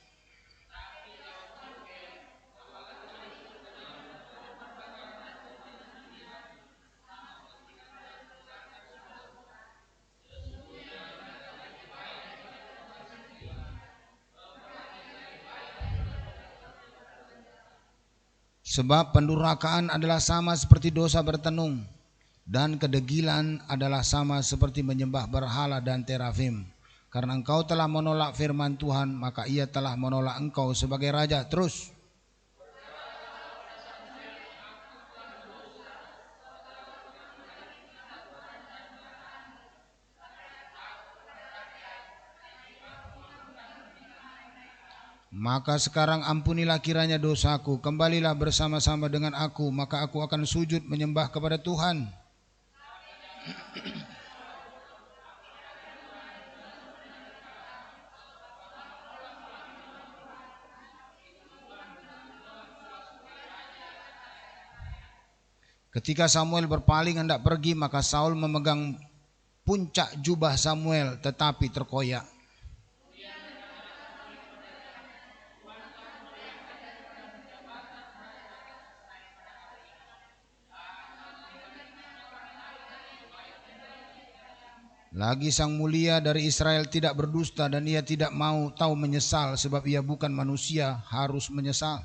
Speaker 2: Sebab pendurhakaan adalah sama seperti dosa bertenung, dan kedegilan adalah sama seperti menyembah berhala dan terafim. Karena engkau telah menolak firman Tuhan, maka ia telah menolak engkau sebagai raja. Terus, maka sekarang ampunilah kiranya dosaku, kembalilah bersama-sama dengan aku, maka aku akan sujud menyembah kepada Tuhan. Ketika Samuel berpaling hendak pergi, maka Saul memegang puncak jubah Samuel, tetapi terkoyak. Lagi sang mulia dari Israel tidak berdusta, dan ia tidak mau tahu menyesal, sebab ia bukan manusia harus menyesal.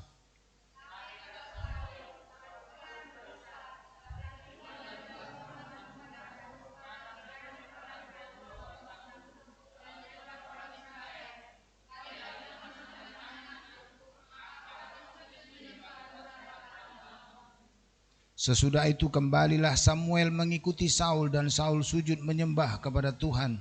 Speaker 2: Sesudah itu kembalilah Samuel mengikuti Saul, dan Saul sujud menyembah kepada Tuhan.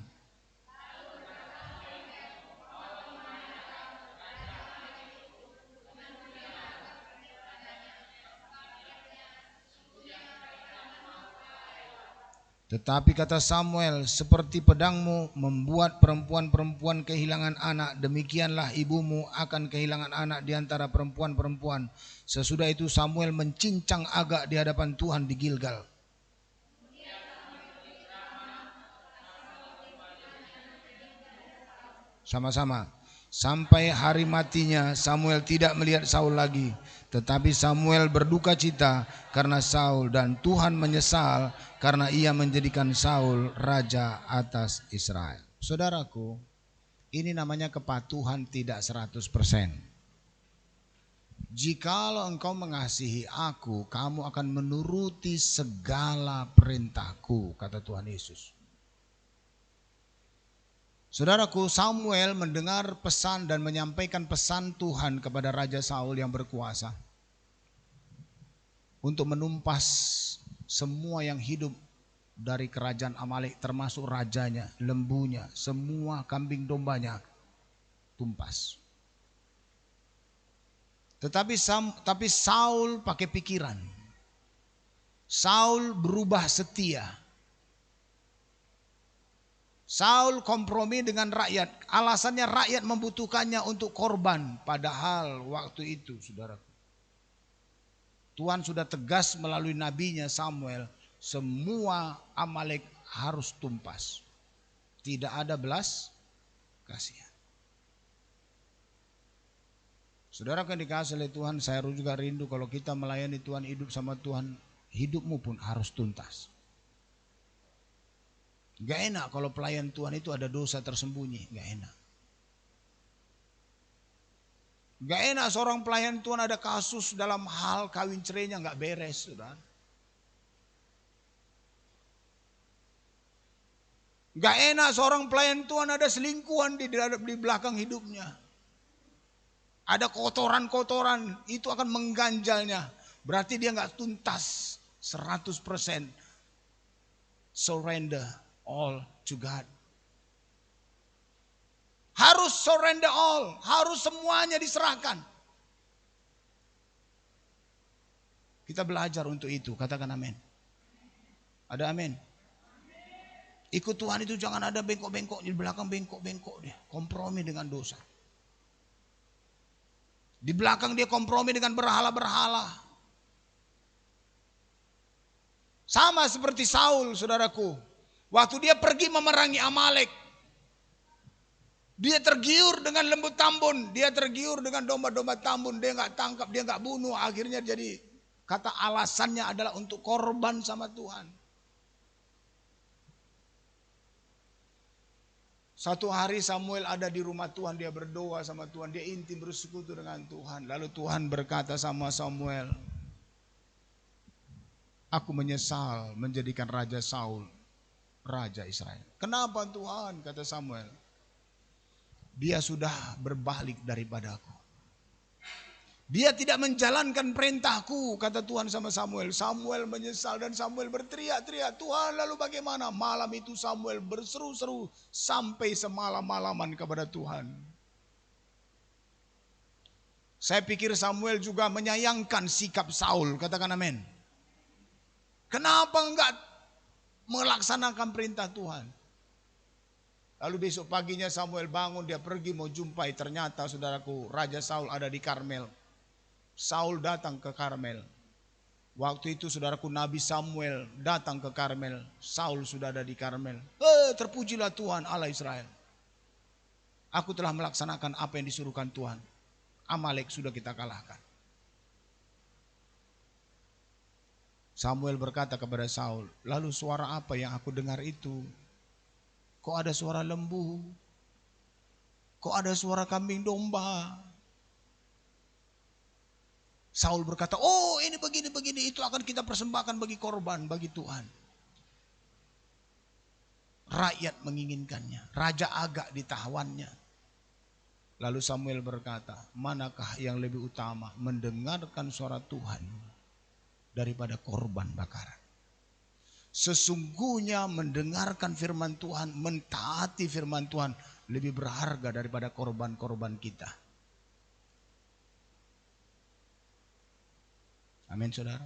Speaker 2: Tetapi kata Samuel, seperti pedangmu membuat perempuan-perempuan kehilangan anak, demikianlah ibumu akan kehilangan anak di antara perempuan-perempuan. Sesudah itu Samuel mencincang agak di hadapan Tuhan di Gilgal. Sama-sama. Sampai hari matinya Samuel tidak melihat Saul lagi, tetapi Samuel berduka cita karena Saul, dan Tuhan menyesal karena ia menjadikan Saul raja atas Israel. Saudaraku, ini namanya kepatuhan tidak 100%. Jikalau engkau mengasihi aku, kamu akan menuruti segala perintahku, kata Tuhan Yesus. Saudaraku, Samuel mendengar pesan dan menyampaikan pesan Tuhan kepada Raja Saul yang berkuasa untuk menumpas semua yang hidup dari kerajaan Amalek, termasuk rajanya, lembunya, semua kambing dombanya tumpas. Tapi Saul pakai pikiran. Saul berubah setia. Saul kompromi dengan rakyat. Alasannya rakyat membutuhkannya untuk korban. Padahal waktu itu, saudaraku, Tuhan sudah tegas melalui nabinya Samuel, semua Amalek harus tumpas. Tidak ada belas kasihan. Saudara yang dikasih oleh Tuhan, saya juga rindu kalau kita melayani Tuhan, hidup sama Tuhan, hidupmu pun harus tuntas. Gak enak kalau pelayan Tuhan itu ada dosa tersembunyi, gak enak. Gak enak seorang pelayan Tuhan ada kasus dalam hal kawin cerainya gak beres, saudara. Gak enak seorang pelayan Tuhan ada selingkuhan di belakang hidupnya. Ada kotoran-kotoran, itu akan mengganjalnya. Berarti dia gak tuntas 100% surrender all to God. Harus surrender all, harus semuanya diserahkan. Kita belajar untuk itu, katakan amin. Ada amin. Ikut Tuhan itu jangan ada bengkok-bengkok, di belakang bengkok-bengkok deh, kompromi dengan dosa. Di belakang dia kompromi dengan berhala-berhala. Sama seperti Saul, saudaraku. Waktu dia pergi memerangi Amalek, dia tergiur dengan lembu tambun, dia tergiur dengan domba-domba tambun, dia nggak tangkap, dia nggak bunuh. Akhirnya jadi kata alasannya adalah untuk korban sama Tuhan. Satu hari Samuel ada di rumah Tuhan, dia berdoa sama Tuhan, dia intim bersekutu dengan Tuhan. Lalu Tuhan berkata sama Samuel, aku menyesal menjadikan Raja Saul Raja Israel. Kenapa Tuhan? Kata Samuel. Dia sudah berbalik daripadaku. Dia tidak menjalankan perintahku, kata Tuhan sama Samuel. Samuel menyesal dan Samuel berteriak-teriak, Tuhan lalu bagaimana? Malam itu Samuel berseru-seru sampai semalam-malaman kepada Tuhan. Saya pikir Samuel juga menyayangkan sikap Saul, katakan amin. Kenapa enggak melaksanakan perintah Tuhan? Lalu besok paginya Samuel bangun, dia pergi mau jumpai, ternyata saudaraku Raja Saul ada di Karmel. Saul datang ke Karmel. Waktu itu saudaraku Nabi Samuel datang ke Karmel. Saul sudah ada di Karmel. Terpujilah Tuhan Allah Israel. Aku telah melaksanakan apa yang disuruhkan Tuhan. Amalek sudah kita kalahkan. Samuel berkata kepada Saul, lalu suara apa yang aku dengar itu? Kok ada suara lembu? Kok ada suara kambing domba? Saul berkata, oh ini begini-begini, itu akan kita persembahkan bagi korban, bagi Tuhan. Rakyat menginginkannya, Raja Agag ditawannya. Lalu Samuel berkata, manakah yang lebih utama, mendengarkan suara Tuhan daripada korban bakaran? Sesungguhnya mendengarkan firman Tuhan, mentaati firman Tuhan lebih berharga daripada korban-korban kita. Amin saudara.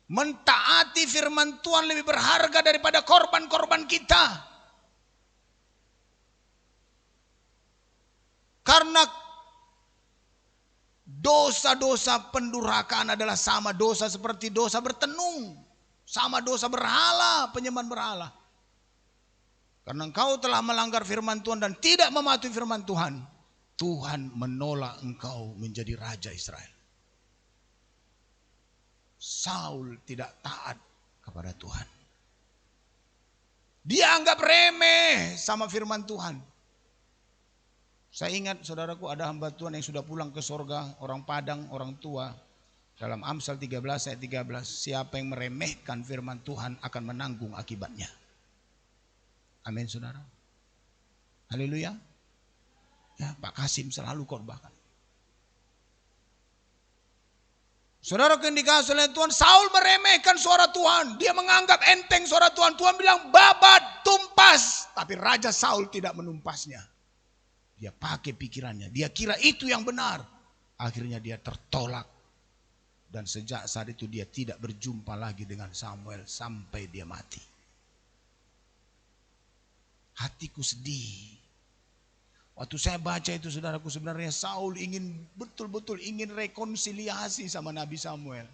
Speaker 2: Mentaati firman Tuhan lebih berharga daripada korban-korban kita. Karena dosa-dosa pendurhakaan adalah sama dosa seperti dosa bertenung. Sama dosa berhala, penyembahan berhala. Karena engkau telah melanggar firman Tuhan dan tidak mematuhi firman Tuhan, Tuhan menolak engkau menjadi Raja Israel. Saul tidak taat kepada Tuhan. Dia anggap remeh sama firman Tuhan. Saya ingat saudaraku ada hamba Tuhan yang sudah pulang ke sorga, orang Padang, orang tua. Dalam Amsal 13 ayat 13, siapa yang meremehkan firman Tuhan akan menanggung akibatnya. Amin saudara. Haleluya. Ya, Pak Kasim selalu korbankan. Saudara yang dikasihi oleh Tuhan, Saul meremehkan suara Tuhan. Dia menganggap enteng suara Tuhan. Tuhan bilang babat, tumpas. Tapi Raja Saul tidak menumpasnya. Dia pakai pikirannya. Dia kira itu yang benar. Akhirnya dia tertolak. Dan sejak saat itu dia tidak berjumpa lagi dengan Samuel sampai dia mati. Hatiku sedih. Waktu saya baca itu saudaraku, sebenarnya Saul ingin betul-betul ingin rekonsiliasi sama Nabi Samuel.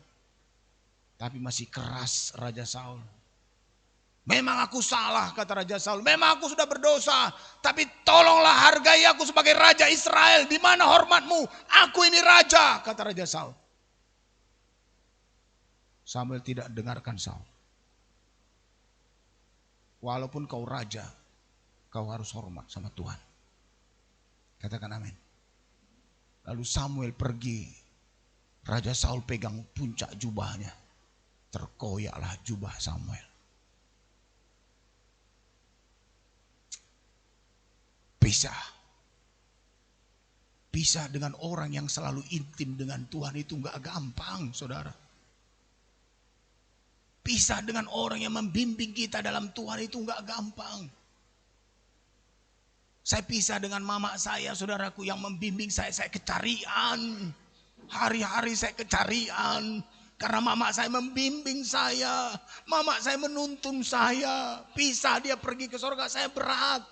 Speaker 2: Tapi masih keras Raja Saul. Memang aku salah, kata Raja Saul. Memang aku sudah berdosa. Tapi tolonglah hargai aku sebagai Raja Israel. Di mana hormatmu? Aku ini Raja, kata Raja Saul. Samuel tidak dengarkan Saul. Walaupun kau raja, kau harus hormat sama Tuhan. Katakan amin. Lalu Samuel pergi. Raja Saul pegang puncak jubahnya. Terkoyaklah jubah Samuel. Pisah dengan orang yang selalu intim dengan Tuhan itu gak gampang saudara. Pisah dengan orang yang membimbing kita dalam Tuhan itu gak gampang. Saya pisah dengan mama saya, saudaraku, yang membimbing saya kecarian. Hari-hari saya kecarian. Karena mama saya membimbing saya. Mama saya menuntun saya. Pisah, dia pergi ke surga, saya berat.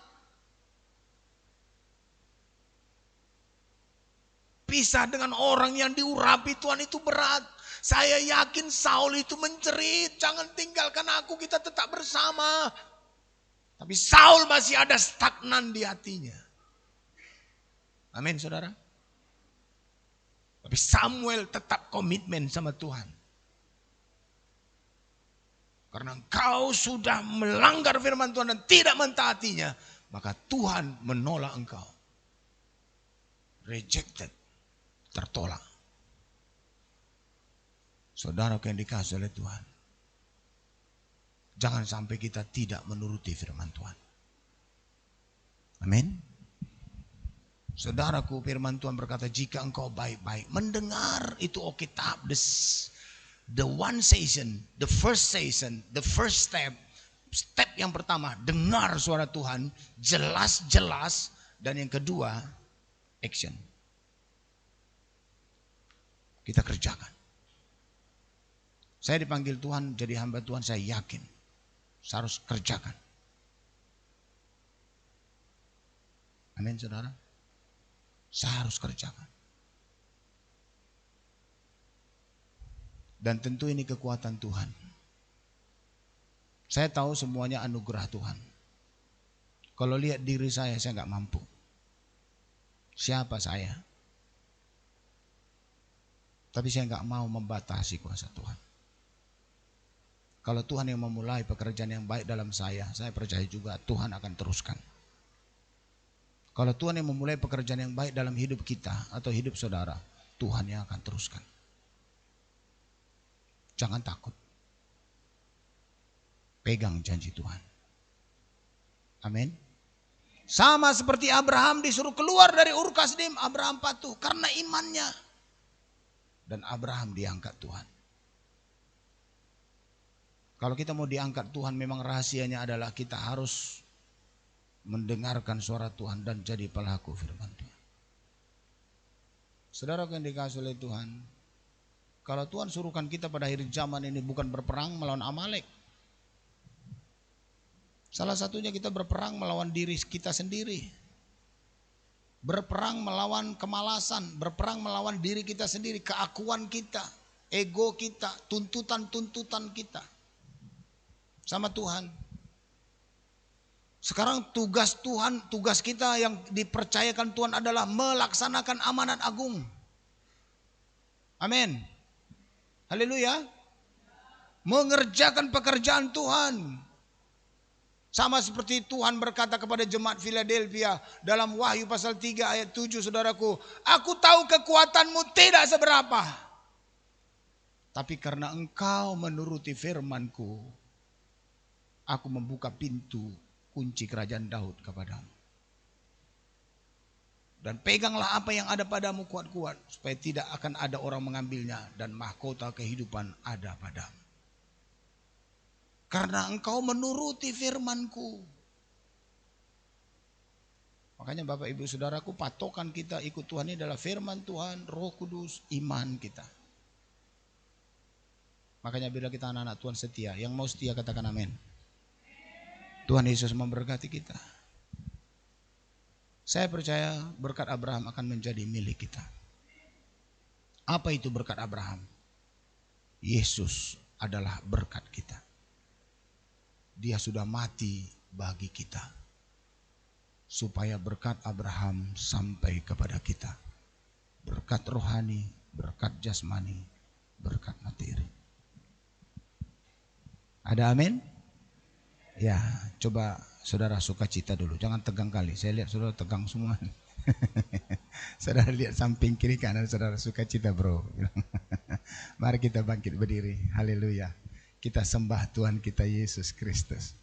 Speaker 2: berpisah dengan orang yang diurapi Tuhan itu berat. Saya yakin Saul itu menjerit, jangan tinggalkan aku, kita tetap bersama. Tapi Saul masih ada stagnan di hatinya. Amin saudara. Tapi Samuel tetap komitmen sama Tuhan. Karena engkau sudah melanggar firman Tuhan dan tidak mentaatinya, maka Tuhan menolak engkau. Rejected, tertolak. Saudara yang dikasihi oleh Tuhan, jangan sampai kita tidak menuruti firman Tuhan. Amin. Saudaraku, firman Tuhan berkata, jika engkau baik-baik mendengar itu oke, tahap the one season, the first season, the first step yang pertama, dengar suara Tuhan jelas-jelas, dan yang kedua, action. Kita kerjakan. Saya dipanggil Tuhan jadi hamba Tuhan, saya yakin saya harus kerjakan. Amin saudara. Saya harus kerjakan. Dan tentu ini kekuatan Tuhan. Saya tahu semuanya anugerah Tuhan. Kalau lihat diri saya nggak mampu. Siapa saya? Tapi saya nggak mau membatasi kuasa Tuhan. Kalau Tuhan yang memulai pekerjaan yang baik dalam saya percaya juga Tuhan akan teruskan. Kalau Tuhan yang memulai pekerjaan yang baik dalam hidup kita atau hidup saudara, Tuhan yang akan teruskan. Jangan takut. Pegang janji Tuhan. Amin. Sama seperti Abraham disuruh keluar dari Ur Kasdim, Abraham patuh karena imannya. Dan Abraham diangkat Tuhan. Kalau kita mau diangkat Tuhan, memang rahasianya adalah kita harus mendengarkan suara Tuhan dan jadi pelaku firman Tuhan. Saudara yang dikasihi oleh Tuhan, kalau Tuhan suruhkan kita pada akhir zaman ini bukan berperang melawan Amalek. Salah satunya kita berperang melawan diri kita sendiri. Berperang melawan kemalasan, berperang melawan diri kita sendiri, keakuan kita, ego kita, tuntutan-tuntutan kita sama Tuhan. Sekarang tugas Tuhan, tugas kita yang dipercayakan Tuhan adalah melaksanakan amanat agung. Amin. Haleluya. Mengerjakan pekerjaan Tuhan. Sama seperti Tuhan berkata kepada jemaat Philadelphia dalam Wahyu pasal 3 ayat 7, saudaraku, aku tahu kekuatanmu tidak seberapa. Tapi karena engkau menuruti firmanku, aku membuka pintu kunci kerajaan Daud kepadamu. Dan peganglah apa yang ada padamu kuat-kuat, supaya tidak akan ada orang mengambilnya, dan mahkota kehidupan ada padamu. Karena engkau menuruti firmanku. Makanya Bapak Ibu Saudaraku, patokan kita ikut Tuhan ini adalah firman Tuhan, Roh Kudus, iman kita. Makanya bila kita anak-anak Tuhan setia, yang mau setia katakan amin. Tuhan Yesus memberkati kita. Saya percaya berkat Abraham akan menjadi milik kita. Apa itu berkat Abraham? Yesus adalah berkat kita. Dia sudah mati bagi kita, supaya berkat Abraham sampai kepada kita. Berkat rohani, berkat jasmani, berkat materi. Ada amin? Ya, coba saudara sukacita dulu, jangan tegang kali. Saya lihat saudara tegang semua. Saudara lihat samping kiri kanan, saudara sukacita bro. Mari kita bangkit berdiri. Haleluya. Kita sembah Tuhan kita Yesus Kristus.